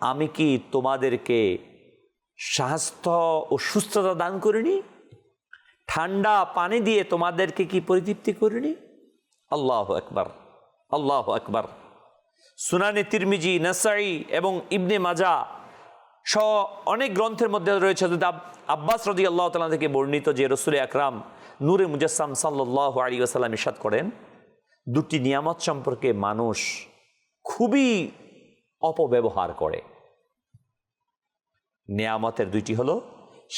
আমি কি তোমাদেরকে স্বাস্থ্য ও সুস্থতা দান করিনি? ঠান্ডা পানি দিয়ে তোমাদেরকে কি পরিতৃপ্তি করিনি? আল্লাহু আকবার, আল্লাহু আকবার। সুনানে তিরমিজি, নাসাই এবং ইবনে মাজা সহ অনেক গ্রন্থের মধ্যে রয়েছে আব্বাস রাদিয়াল্লাহু তাআলা থেকে বর্ণিত যে রাসূল আকরাম নূরে মুজাসসাম সাল্লাল্লাহু আলাইহি ওয়াসাল্লাম ইরশাদ করেন, দুটি নিয়ামত সম্পর্কে মানুষ খুবই অপব্যবহার করে। নিয়ামতের দুইটি হলো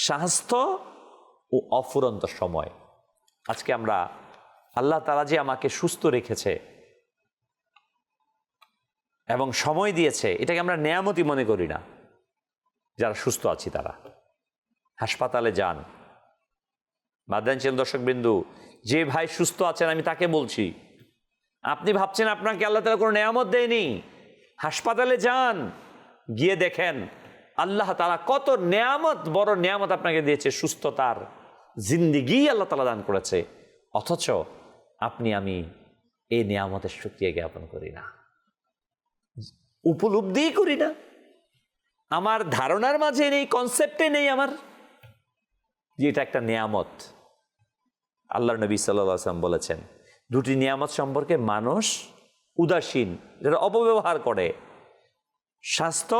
স্বাস্থ্য ও অফুরন্ত সময়। আজকে আমরা আল্লাহ তাআলা যে আমাকে সুস্থ রেখেছে এবং সময় দিয়েছে, এটাকে আমরা নিয়ামতই মনে করি না। যারা সুস্থ আছি তারা হাসপাতালে যান। মাদানচিল দর্শকবিন্দু, যে ভাই সুস্থ আছেন আমি তাকে বলছি, আপনি ভাবছেন আপনাকে আল্লাহ তাআলা কোনো নিয়ামত দেয়নি, হাসপাতালে যান, গিয়ে দেখেন আল্লাহ তাআলা কত নিয়ামত, বড় নিয়ামত আপনাকে দিয়েছে, সুস্থতার জিন্দেগি আল্লাহ তাআলা দান করেছে। অথচ আপনি আমি এই নিয়ামতের শুকরিয়া জ্ঞাপন করি না, উপলব্ধি করি না, আমার ধারণার মাঝে নেই, কনসেপ্টে নেই আমার যে এটা একটা নিয়ামত। আল্লাহর নবী সাল্লাল্লাহু আলাইহি ওয়াসাল্লাম বলেছেন, দুটি নিয়ামত সম্পর্কে মানুষ উদাসীন, যারা অপব্যবহার করে, স্বাস্থ্য,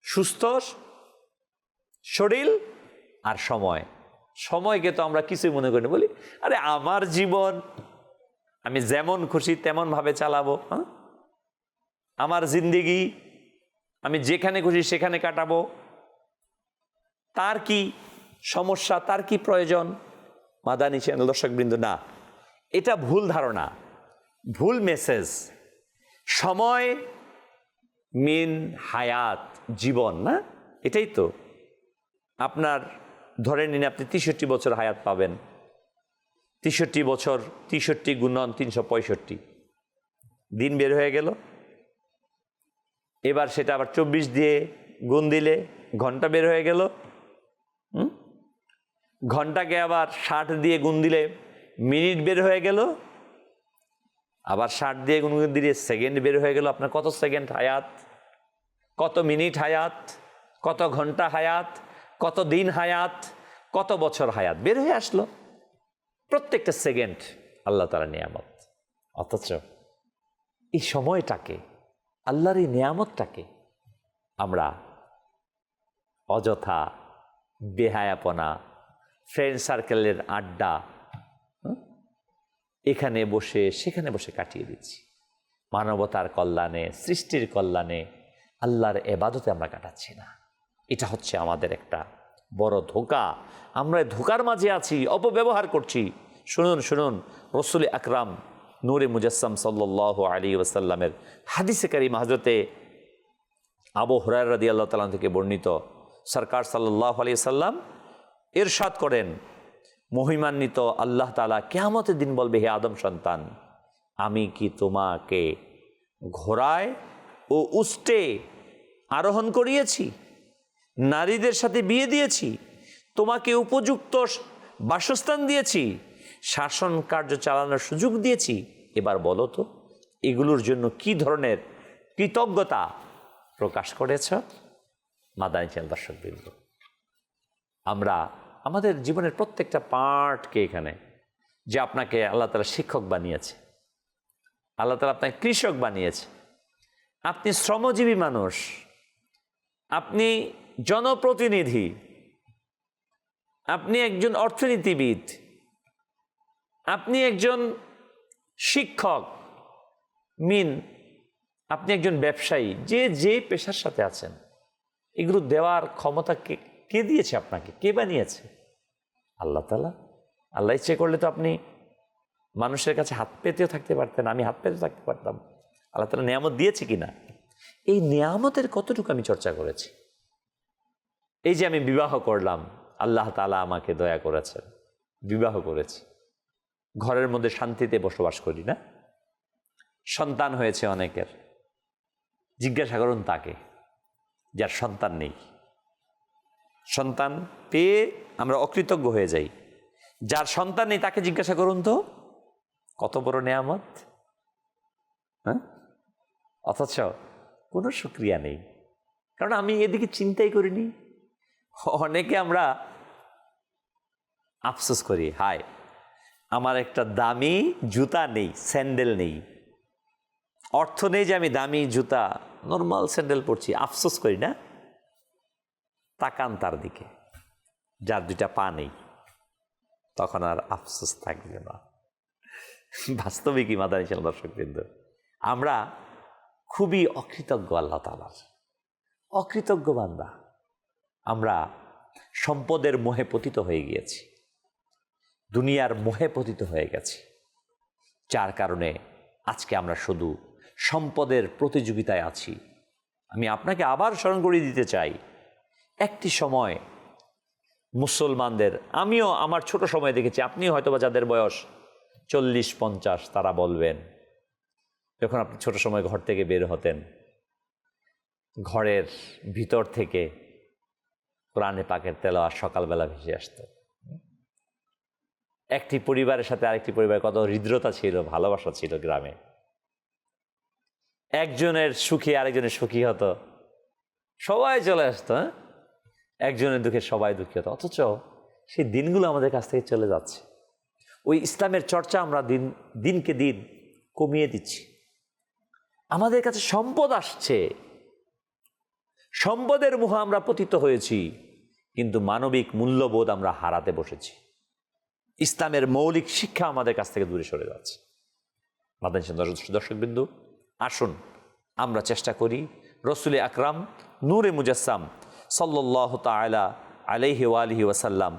সুস্থ শরীর আর সময়। সময়কে তো আমরা কিছুই মনে করি না, বলি আরে আমার জীবন, আমি যেমন খুশি তেমন ভাবে চালাবো, হ্যাঁ, আমার জিন্দেগি আমি যেখানে খুশি সেখানে কাটাবো, তার কি সমস্যা, তার কি প্রয়োজন? মাদানী চ্যানেল দর্শকবৃন্দ, না, এটা ভুল ধারণা, ভুল মেসেজ। সময় মিন হায়াত, জীবন, না? এটাই তো আপনার, ধরে নিন আপনি 63 বছর হায়াত পাবেন। 63 বছর, 63 গুণন 365 দিন বের হয়ে গেল। এবার সেটা আবার 24 দিয়ে গুণ দিলে ঘন্টা বের হয়ে গেল। ঘন্টাকে আবার 60 দিয়ে গুণ দিলে মিনিট বের হয়ে গেল। আবার 60 দিয়ে গুণ দিলে সেকেন্ড বের হয়ে গেল। আপনার কত সেকেন্ড হায়াত, কত মিনিট হায়াত, কত ঘন্টা হায়াত, কত দিন হায়াত, কত বছর হায়াত বের হয়ে আসলো। প্রত্যেকটা সেকেন্ড আল্লাহ তাআলার নিয়ামত। অথচ এই সময়টাকে, আল্লাহর এই নিয়ামতটাকে আমরা অযথা বেহায়াপনা, ফ্রেন্ড সার্কেলের আড্ডা, এখানে বসে সেখানে বসে কাটিয়ে দিচ্ছি। মানবতার কল্যাণে, সৃষ্টির কল্যাণে, আল্লাহর ইবাদতে আমরা কাটাচ্ছি না। এটা হচ্ছে আমাদের একটা বড় ধোঁকা। আমরা ধোঁকার মাঝে আছি, অপব্যবহার করছি। শুনুন শুনুন, রাসূল আকরাম নূরে মুজাসসাম সাল্লাল্লাহু আলাইহি ওয়াসাল্লামের হাদিসে কারীম হযরতে আবু হুরায়রা রাদিয়াল্লাহু তাআলা থেকে বর্ণিত, সরকার সাল্লাল্লাহু আলাইহি ওয়াসাল্লাম ইরশাদ করেন, মহিমান্বিত আল্লাহ তাআলা কিয়ামতের দিন বলবে, হে আদম সন্তান, আমি কি তোমাকে ঘোড়ায় ও উষ্টে আরোহণ করিয়েছি, নারীদের সাথে বিয়ে দিয়েছি, তোমাকে উপযুক্ত বাসস্থান দিয়েছি, শাসন কার্য চালানোর সুযোগ দিয়েছি? এবার বলো তো, এগুলোর জন্য কি ধরনের কৃতজ্ঞতা প্রকাশ করেছ? মাদানী চ্যানেল দর্শকবৃন্দ, আমরা আমাদের জীবনের প্রত্যেকটা পার্টকে এখানে, যে আপনাকে আল্লাহ তাআলা শিক্ষক বানিয়েছে, আল্লাহ তাআলা আপনাকে কৃষক বানিয়েছে, আপনি শ্রমজীবী মানুষ, আপনি জনপ্রতিনিধি, আপনি একজন অর্থনীতিবিদ, আপনি একজন শিক্ষক, আপনি একজন ব্যবসায়ী, যে পেশার সাথে আছেন, এগুলো দেওয়ার ক্ষমতা কে দিয়েছে আপনাকে? কে বানিয়েছে? আল্লাহ তাআলা। আল্লাহ ইচ্ছে করলে তো আপনি মানুষের কাছে হাত পেতেও থাকতে পারতেন, আমি হাত পেতে থাকতে পারতাম। আল্লাহ তাআলা নিয়ামত দিয়েছে কিনা, এই নিয়ামতের কতটুকু আমি চর্চা করেছি? এই যে আমি বিবাহ করলাম, আল্লাহ তাআলা আমাকে দয়া করেছেন, বিবাহ করেছি, ঘরের মধ্যে শান্তিতে বসবাস করি, না? সন্তান হয়েছে অনেকের, জিজ্ঞাসা করুন তাকে যার সন্তান নেই। সন্তান পেয়ে আমরা অকৃতজ্ঞ হয়ে যাই, যার সন্তান নেই তাকে জিজ্ঞাসা করুন তো কত বড় নেয়ামত। হ্যাঁ, অথচ কোনো শুকরিয়া নেই, কারণ আমি এদিকে চিন্তাই করিনি। অনেকে আমরা আফসোস করি, হায় আমার একটা দামি জুতা নেই, স্যান্ডেল নেই, অর্থ নেই যে আমি দামি জুতা নর্মাল স্যান্ডেল পরছি, আফসোস করি না? তাকান তার দিকে যার দুইটা পা নেই, তখন আর আফসোস থাকবে না। বাস্তবিকই মাদানী চ্যানেল দর্শকবৃন্দ, আমরা খুবই অকৃতজ্ঞ আল্লাহ তাআলার, অকৃতজ্ঞ বান্দা। আমরা সম্পদের মোহে পতিত হয়ে গিয়েছি, দুনিয়ার মোহে পতিত হয়ে গেছি, যার কারণে আজকে আমরা শুধু সম্পদের প্রতিযোগিতায় আছি। আমি আপনাকে আবার স্মরণ করিয়ে দিতে চাই, একটি সময় মুসলমানদের, আমিও আমার ছোট সময় দেখেছি, আপনি হয়তোবা যাদের বয়স 40-50 তারা বলবেন, যখন আপনি ছোট সময় ঘর থেকে বের হতেন, ঘরের ভিতর থেকে কোরআনে পাকের তেলাওয়াত সকালবেলা ভেসে আসতো। একটি পরিবারের সাথে আরেকটি পরিবারের কত হৃদ্রতা ছিল, ভালোবাসা ছিল গ্রামে। একজনের সুখী আরেকজনের সুখী হতো, সবাই চলে আসতো। একজনের দুঃখে সবাই দুঃখী হতো। অথচ সেই দিনগুলো আমাদের কাছ থেকে চলে যাচ্ছে। ওই ইসলামের চর্চা আমরা দিনকে দিন কমিয়ে দিচ্ছি। আমাদের কাছে সম্পদ আসছে, সম্পদের মোহে আমরা পতিত হয়েছি, কিন্তু মানবিক মূল্যবোধ আমরা হারাতে বসেছি। ইসলামের মৌলিক শিক্ষা আমাদের কাছ থেকে দূরে সরে যাচ্ছে। মাদানী দর্শকবিন্দু, আসুন আমরা চেষ্টা করি রসুল আকরাম নূরে মুজাসসাম সাল্লাল্লাহু তাআলা আলাইহি ওয়া আলিহি ওয়াসাল্লাম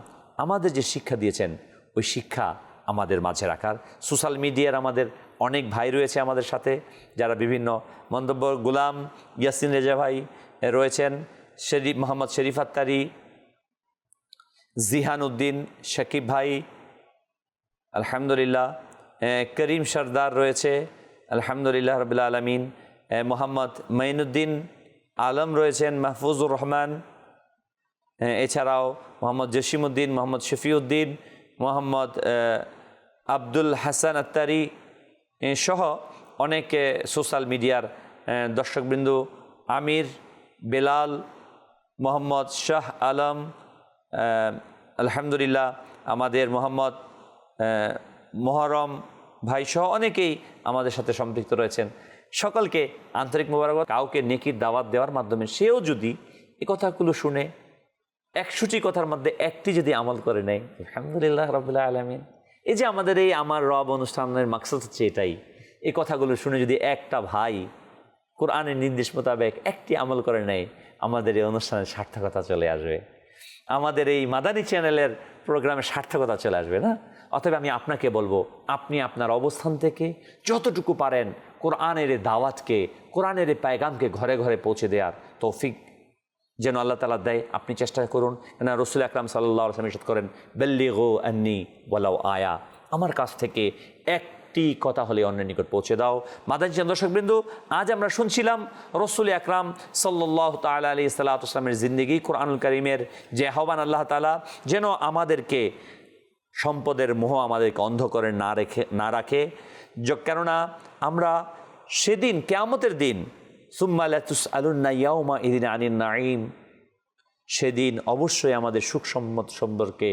আমাদের যে শিক্ষা দিয়েছেন ওই শিক্ষা আমাদের মাঝে রাখার। সোশ্যাল মিডিয়ার আমাদের অনেক ভাই রয়েছে আমাদের সাথে, যারা বিভিন্ন মন্তব্য, গোলাম ইয়াসিন রেজা ভাই রয়েছেন, মোহাম্মদ শরীফ আত্তারি, জিহান উদ্দিন, শাকিব ভাই, আলহামদুলিল্লাহ, করিম সরদার রয়েছে, আলহামদুলিল্লাহ রাব্বিল আলামিন, মোহাম্মদ মাইনুদ্দিন আলম রয়েছেন, মাহফুজুর রহমান, এছাড়াও মোহাম্মদ জসিমউদ্দিন, মোহাম্মদ শফিউদ্দিন, মোহাম্মদ আব্দুল হাসান আত্তারি সহ অনেকে সোশ্যাল মিডিয়ার দর্শকবৃন্দ, আমির, বেলাল, মোহাম্মদ শাহ আলম, আলহামদুলিল্লাহ আমাদের মোহাম্মদ মোহরম ভাই সহ অনেকেই আমাদের সাথে সম্পৃক্ত রয়েছেন। সকলকে আন্তরিক মোবারকবাদ। কাউকে নেকির দাওয়াত দেওয়ার মাধ্যমে সেও যদি এই কথাগুলো শুনে 100টি কথার মধ্যে একটি যদি আমল করে নেয়, আলহামদুলিল্লাহ রাব্বিল আলামিন। এই যে আমাদের এই আমার রব অনুষ্ঠানের মাকসাদ হচ্ছে এটাই, এই কথাগুলো শুনে যদি একটা ভাই কোরআনের নির্দেশ মোতাবেক একটি আমল করে নেয়, আমাদের এই অনুষ্ঠানের সার্থকতা চলে আসবে, আমাদের এই মাদানী চ্যানেলের প্রোগ্রামের সার্থকতা চলে আসবে না? অতএব আমি আপনাকে বলবো, আপনি আপনার অবস্থান থেকে যতটুকু পারেন কোরআনের এই দাওয়াতকে, কোরআনের এই পায়গামকে ঘরে ঘরে পৌঁছে দেওয়ার তৌফিক যেন আল্লাহ তাআলা দেয়, আপনি চেষ্টা করুন। কেন রাসূল আকরাম সাল্লাল্লাহু আলাইহি ওয়াসাল্লাম ইরশাদ করেন, বাল্লিগু আন্নী ওয়ালাউ আয়া, আমার কাছ থেকে একটি কথা হলে অন্যের নিকট পৌঁছে দাও। মাদানী দর্শকবৃন্দ, আজ আমরা শুনছিলাম রাসূল আকরাম সাল্লাল্লাহু তাআলা আলাইহি সাল্লামের জিন্দেগি, কোরআনুল কারীমের যে আহ্বান আল্লাহ তাআলা যেন আমাদেরকে সম্পদের মোহ আমাদেরকে অন্ধ করে না রাখে। কেননা আমরা সেদিন কিয়ামতের দিন সুম্মা লা তুসআলুন্না ইয়াওমা ইযিন আনিন নাঈম, সেদিন অবশ্যই আমাদের সুখ সম্পর্কে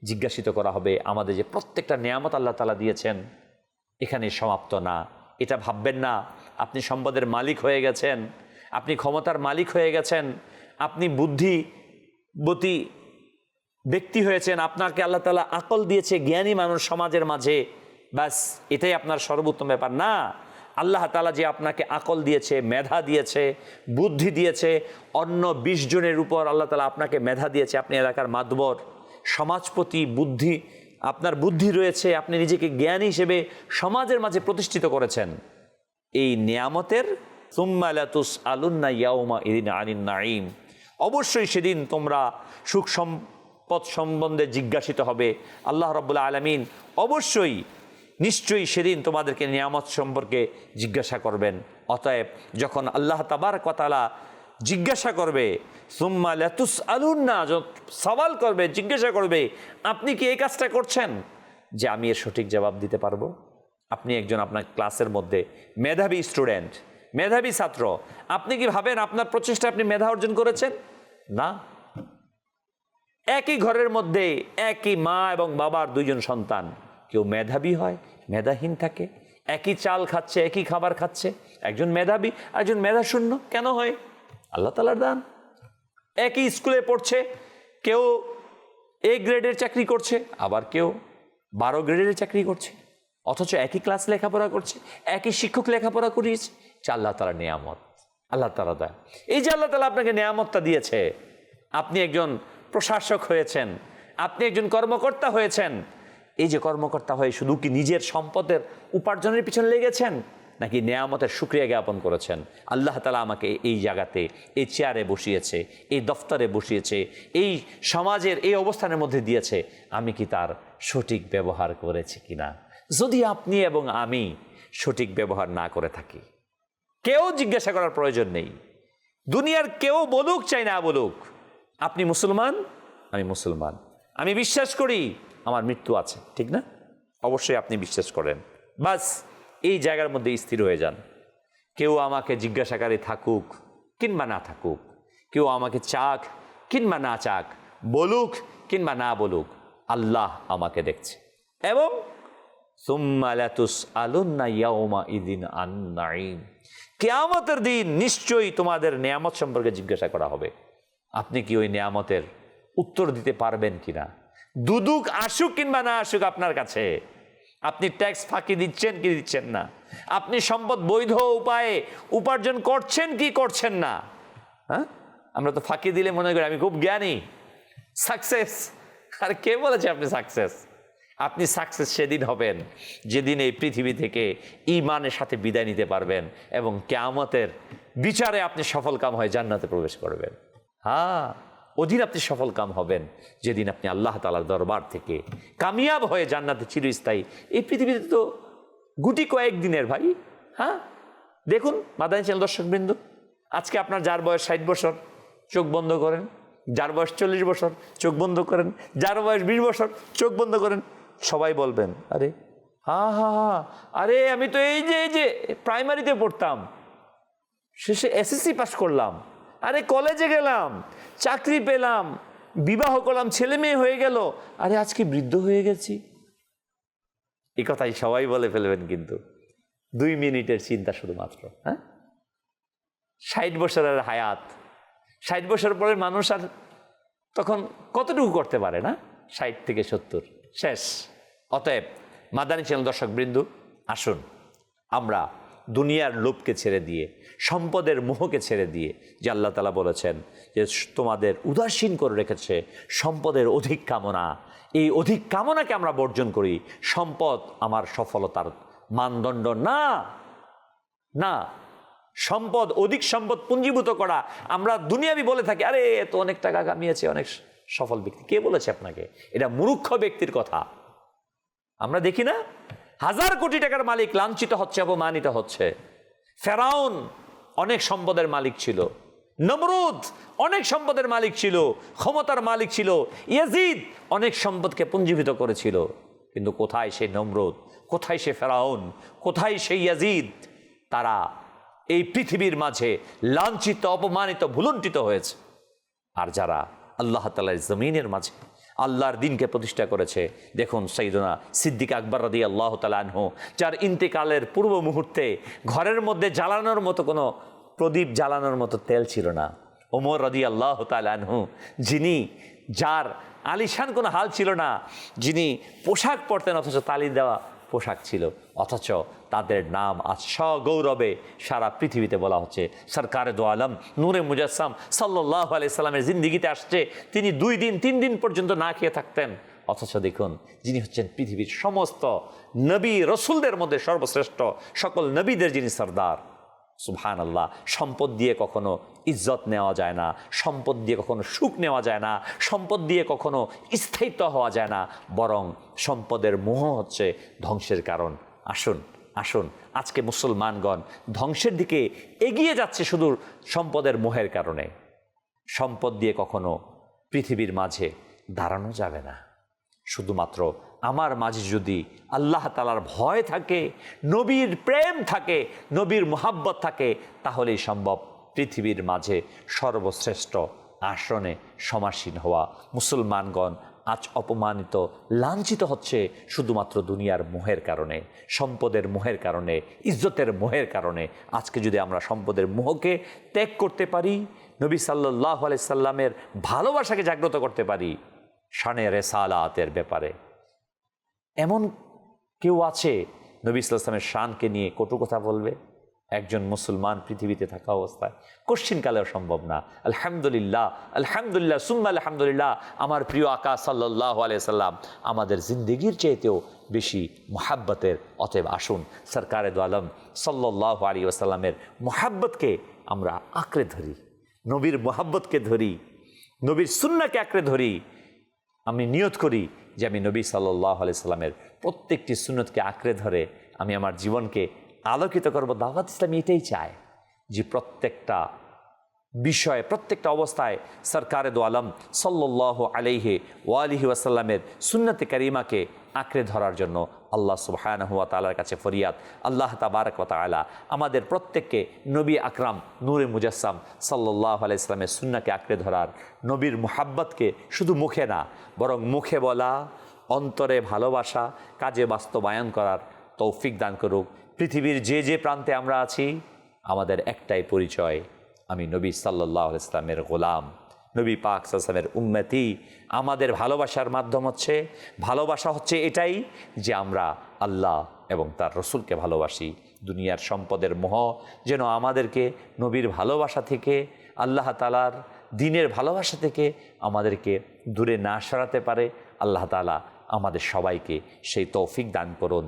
জিজ্ঞাসিত করা হবে। আমাদের যে প্রত্যেকটা নিয়ামত আল্লাহ তাআলা দিয়েছেন এখানে সমাপ্ত না, এটা ভাববেন না আপনি সম্পদের মালিক হয়ে গেছেন, আপনি ক্ষমতার মালিক হয়ে গেছেন, আপনি বুদ্ধিবতী ব্যক্তি হয়েছেন, আপনাকে আল্লাহ তাআলা আকল দিয়েছে, জ্ঞানী মানুষ সমাজের মাঝে, ব্যাস এটাই আপনার সর্বোত্তম ব্যাপার না। আল্লাহ তাআলা যে আপনাকে আকল দিয়েছে, মেধা দিয়েছে, বুদ্ধি দিয়েছে, অন্য 20 জনের উপর আল্লাহ তাআলা আপনাকে মেধা দিয়েছে, আপনি এলাকার মাতবর, সমাজপতি, বুদ্ধি, আপনার বুদ্ধি রয়েছে, আপনি নিজেকে জ্ঞানী হিসেবে সমাজের মাঝে প্রতিষ্ঠিত করেছেন। এই নিয়ামতের সুম্মা লা তুসআলুন্না ইয়াওমা ইযিন আনিন নাঈম, অবশ্যই সেদিন তোমরা সুখ সম্পদ সম্বন্ধে জিজ্ঞাসিত হবে। আল্লাহ রাব্বুল আলামিন অবশ্যই নিশ্চয়ই সেদিন তোমাদেরকে নিয়ামত সম্পর্কে জিজ্ঞাসা করবেন। অতএব যখন আল্লাহ তাবারক ওয়া তাআলা জিজ্ঞাসা করবে, সুম্মা লাতুসআলুন্না, সওয়াল করবে, জিজ্ঞাসা করবে, আপনি কি এই কাজটা করছেন, যে আমি এর সঠিক জবাব দিতে পারবো? আপনি একজন আপনার ক্লাসের মধ্যে মেধাবী স্টুডেন্ট, মেধাবী ছাত্র, আপনি কি ভাবেন আপনার প্রচেষ্টা আপনি মেধা অর্জন করেছেন? না। একই ঘরের মধ্যে একই মা এবং বাবার দুইজন সন্তান, কেউ মেধাবী হয়, মেধাহীন থাকে। একই চাল খাচ্ছে, একই খাবার খাচ্ছে, একজন মেধাবী আর একজন মেধাশূন্য। কেন হয়? আল্লাহ তাআলার দান। একই স্কুলে পড়ছে, কেউ এ গ্রেডের চাকরি করছে, আবার কেউ 12 গ্রেডের চাকরি করছে, অথচ একই ক্লাস লেখাপড়া করছে, একই শিক্ষক লেখাপড়া করিয়েছে। যে আল্লাহ তাআলার নিয়ামত, আল্লাহ তাআলা দেয়। এই যে আল্লাহ তাআলা আপনাকে নিয়ামতটা দিয়েছে, আপনি একজন প্রশাসক হয়েছেন, আপনি একজন কর্মকর্তা হয়েছেন, এই যে কর্মকর্তা হয়ে শুধু কি নিজের সম্পদের উপার্জনের পিছনে লেগেছেন, নাকি নিয়ামতের শুকরিয়া জ্ঞাপন করেছেন? আল্লাহ তাআলা আমাকে এই জায়গাতে, এই চেয়ারে বসিয়েছে, এই দফতরে বসিয়েছে, এই সমাজের এই অবস্থানের মধ্যে দিয়েছে, আমি কি তার সঠিক ব্যবহার করেছি কিনা? যদি আপনি এবং আমি সঠিক ব্যবহার না করে থাকি, কেউ জিজ্ঞাসা করার প্রয়োজন নেই। দুনিয়ার কেউ বলুক চাই না বলুক, আপনি মুসলমান, আমি মুসলমান, আমি বিশ্বাস করি আমার মৃত্যু আছে, ঠিক না? অবশ্যই আপনি বিশ্বাস করেন। বাস এই জায়গার মধ্যে স্থির হয়ে যান। কেউ আমাকে জিজ্ঞাসাকারী থাকুক কিংবা না থাকুক, কেউ আমাকে চাক কিংবা না চাক, বলুক কিংবা না বলুক, আল্লাহ আমাকে দেখছে। এবং সুম্মা লাতুসআলুন্না ইয়াওমাইযিন আন-নাঈম, কিয়ামতের দিন নিশ্চয়ই তোমাদের নিয়ামত সম্পর্কে জিজ্ঞাসা করা হবে। আপনি কি ওই নিয়ামতের উত্তর দিতে পারবেন কিনা? দুদুক আসুক কিংবা না আসুক আপনার কাছে, আপনি ট্যাক্স ফাঁকি দিচ্ছেন কি দিচ্ছেন না, আপনি সম্পদ বৈধ উপায়ে উপার্জন করছেন কি করছেন না। হ্যাঁ, আমরা তো ফাঁকি দিলে মনে করি আমি খুব জ্ঞানী, সাকসেস। আর কে বলেছে আপনি সাকসেস? আপনি সাকসেস সেদিন হবেন যেদিন এই পৃথিবী থেকে ঈমানের সাথে বিদায় নিতে পারবেন এবং কিয়ামতের বিচারে আপনি সফলকাম হয়ে জান্নাতে প্রবেশ করবেন। হ্যাঁ, ওদিন আপনি সফলকাম হবেন যেদিন আপনি আল্লাহ তাআলার দরবার থেকে কামিয়াব হয়ে জান্নাতে চিরস্থায়ী। এই পৃথিবীতে তো গুটি কয়েক দিনের ভাই। হ্যাঁ, দেখুন মাদানী চ্যানেল দর্শকবৃন্দ, আজকে আপনার যার বয়স 60 বছর চোখ বন্ধ করেন, যার বয়স 40 বছর চোখ বন্ধ করেন, যার বয়স 20 বছর চোখ বন্ধ করেন, সবাই বলবেন আরে আরে আমি তো এই যে প্রাইমারিতে পড়তাম, শেষে এসএসসি পাস করলাম, আরে কলেজে গেলাম, চাকরি পেলাম, বিবাহ করলাম, ছেলে মেয়ে হয়ে গেল, আরে আজকে বৃদ্ধ হয়ে গেছি। এই কথাই সবাই বলে ফেলবেন, কিন্তু 2 মিনিটের চিন্তা শুধুমাত্র। হ্যাঁ, 60 বছরের হায়াত, 60 বছর পরে মানুষ আর তখন কতটুকু করতে পারে না? 60 থেকে 70 শেষ। অতএব মাদানী চ্যানেল দর্শকবৃন্দ, আসুন আমরা দুনিয়ার লোভকে ছেড়ে দিয়ে, সম্পদের মোহকে ছেড়ে দিয়ে, যে আল্লাহ তাআলা বলেছেন যে তোমাদের উদাসীন করে রেখেছে সম্পদের অধিক কামনা, এই অধিক কামনাকে আমরা বর্জন করি। সম্পদ আমার সফলতার মানদণ্ড না, না। সম্পদ, অধিক সম্পদ পুঞ্জীভূত করা, আমরা দুনিয়াবি বলে থাকি, আরে তো অনেক টাকা কামিয়েছে, অনেক সফল ব্যক্তি। কে বলেছে আপনাকে? এটা মূর্খ ব্যক্তির কথা। আমরা দেখি না, 1000 কোটি টাকার মালিক লাঞ্ছিত হচ্ছে, অপমানিত হচ্ছে। ফেরাউন অনেক সম্পদের মালিক ছিল, নমরুদ অনেক সম্পদের মালিক ছিল, ক্ষমতার মালিক ছিল, ইয়াজিদ অনেক সম্পদকে পুঞ্জীভূত করেছিল। কিন্তু কোথায় সেই নমরুদ, কোথায় সে ফেরাউন, কোথায় সেই ইয়াজিদ? তারা এই পৃথিবীর মাঝে লাঞ্ছিত, অপমানিত, ভুলুণ্ঠিত হয়েছে। আর যারা আল্লাহ তাআলার জমিনের মাঝে আল্লাহর দিনকে প্রতিষ্ঠা করেছে, দেখুন সাইয়্যিদুনা সিদ্দিক আকবর রাদিয়াল্লাহু তাআলা আনহু, যার ইন্তেকালের পূর্ব মুহূর্তে ঘরের মধ্যে জ্বালানোর মতো কোনো প্রদীপ জ্বালানোর মতো তেল ছিল না। ওমর রাদিয়াল্লাহু তাআলা আনহু, যার আলিশান কোনো হাল ছিল না, যিনি পোশাক পরতেন অথচ তালি দেওয়া পোশাক ছিল, অথচ তাদের নাম আজ সগৌরবে সারা পৃথিবীতে বলা হচ্ছে। সরকারে দো আলম নূরে মুজাসসাম সাল্লাল্লাহু আলাইহি সাল্লামের জিন্দেগিতে আসছে, তিনি 2 দিন 3 দিন পর্যন্ত না খেয়ে থাকতেন, অথচ দেখুন যিনি হচ্ছেন পৃথিবীর সমস্ত নবী রসুলদের মধ্যে সর্বশ্রেষ্ঠ, সকল নবীদের যিনি সর্দার, সুবহানাল্লাহ। সম্পদ দিয়ে কখনো ইজ্জত নেওয়া যায় না, সম্পদ দিয়ে কখনো সুখ নেওয়া যায় না, সম্পদ দিয়ে কখনো স্থায়িত্ব হওয়া যায় না, বরং সম্পদের মোহ হচ্ছে ধ্বংসের কারণ। আসুন আসুন, আজকে মুসলমানগণ ধ্বংসের দিকে এগিয়ে যাচ্ছে শুধু সম্পদের মোহের কারণে। সম্পদ দিয়ে কখনো পৃথিবীর মাঝে দাঁড়ানো যাবে না। শুধুমাত্র আমার মাঝে যদি আল্লাহ তাআলার ভয় থাকে, নবীর প্রেম থাকে, নবীর মুহাব্বত থাকে, তাহলেই সম্ভব পৃথিবীর মাঝে সর্বশ্রেষ্ঠ আসনে সমাসীন হওয়া। মুসলমানগণ আজ অপমানিত, লাঞ্ছিত হচ্ছে শুধুমাত্র দুনিয়ার মোহের কারণে, সম্পদের মোহের কারণে, ইজ্জতের মোহের কারণে। আজকে যদি আমরা সম্পদের মোহকে ত্যাগ করতে পারি, নবী সাল্লাল্লাহু আলাইহি সাল্লামের ভালোবাসাকে জাগ্রত করতে পারি, শানে রেসালাতের ব্যাপারে এমন কেউ আছে নবী সাল্লাল্লাহু আলাইহি ওয়াসাল্লামের শানকে নিয়ে কটু কথা বলবে? একজন মুসলমান পৃথিবীতে থাকা অবস্থায় কোশ্চিনকালেও সম্ভব না। আলহামদুলিল্লাহ, আলহামদুলিল্লাহ, সুম্মা আলহামদুলিল্লাহ, আমার প্রিয় আকা সাল্লাল্লাহু আলাইহি সাল্লাম আমাদের জিন্দেগির চাইতেও বেশি মুহাব্বতের। অতএব আসুন সরকারে দু আলম সাল্লাল্লাহু আলাইহি ওয়াসাল্লামের মুহাব্বতকে আমরা আঁকড়ে ধরি, নবীর মুহাব্বতকে ধরি, নবীর সুন্নাহকে আঁকড়ে ধরি। আমি নিয়ত করি যে আমি নবী সাল্লাল্লাহু আলাইহি সাল্লামের প্রত্যেকটি সুন্নতকে আঁকড়ে ধরে আমি আমার জীবনকে আলোকিত করব। দাওয়াত ইসলামী এটাই চায় যে প্রত্যেকটা বিষয়ে, প্রত্যেকটা অবস্থায় সরকারে দু আলম সাল্লাল্লাহু আলাইহি ওয়ালিহি ওয়াসাল্লামের সুন্নতে কারিমাকে আঁকড়ে ধরার জন্য আল্লাহ সুবহানাহু ওয়া তাআলার কাছে ফরিয়াদ। আল্লাহ তাবারক ওয়া তাআলা আমাদের প্রত্যেককে নবী আকরাম নূরে মুজাসসাম সাল্লাল্লাহু আলাইহি সাল্লামের সুন্নাহকে আঁকড়ে ধরার, নবীর মুহাব্বতকে শুধু মুখে না বরং মুখে বলা, অন্তরে ভালোবাসা, কাজে বাস্তবায়ন করার তৌফিক দান করুক। পৃথিবীর যে যে প্রান্তে আমরা আছি, আমাদের একটাই পরিচয়, আমি নবী সাল্লাল্লাহু আলাইহি সাল্লামের গোলাম, নবী পাক সাল্লাল্লাহু আলাইহি সাল্লামের উম্মতি। আমাদের ভালোবাসার মাধ্যম হচ্ছে, ভালোবাসা হচ্ছে এটাই যে আমরা আল্লাহ এবং তার রসুলকে ভালোবাসি। দুনিয়ার সম্পদের মোহ যেন আমাদেরকে নবীর ভালোবাসা থেকে, আল্লাহ তাআলার দ্বীনের ভালোবাসা থেকে আমাদেরকে দূরে না সরাতে পারে। আল্লাহ তাআলা আমাদের সবাইকে সেই তৌফিক দান করুন,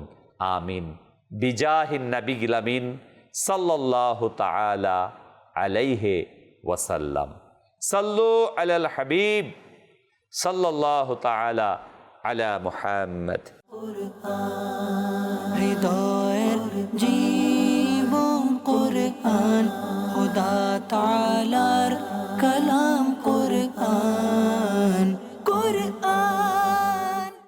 আমিন। বিজাহিন নবীল আমিন সাল্লাল্লাহু তাআলা আলাইহি ওয়াসাল্লাম। সাল্লু আলাল হাবিব সাল্লাল্লাহু তাআলা আলা মুহাম্মদ। হৃদয়ের জীবন কুরআন, খোদা তাআলার কালাম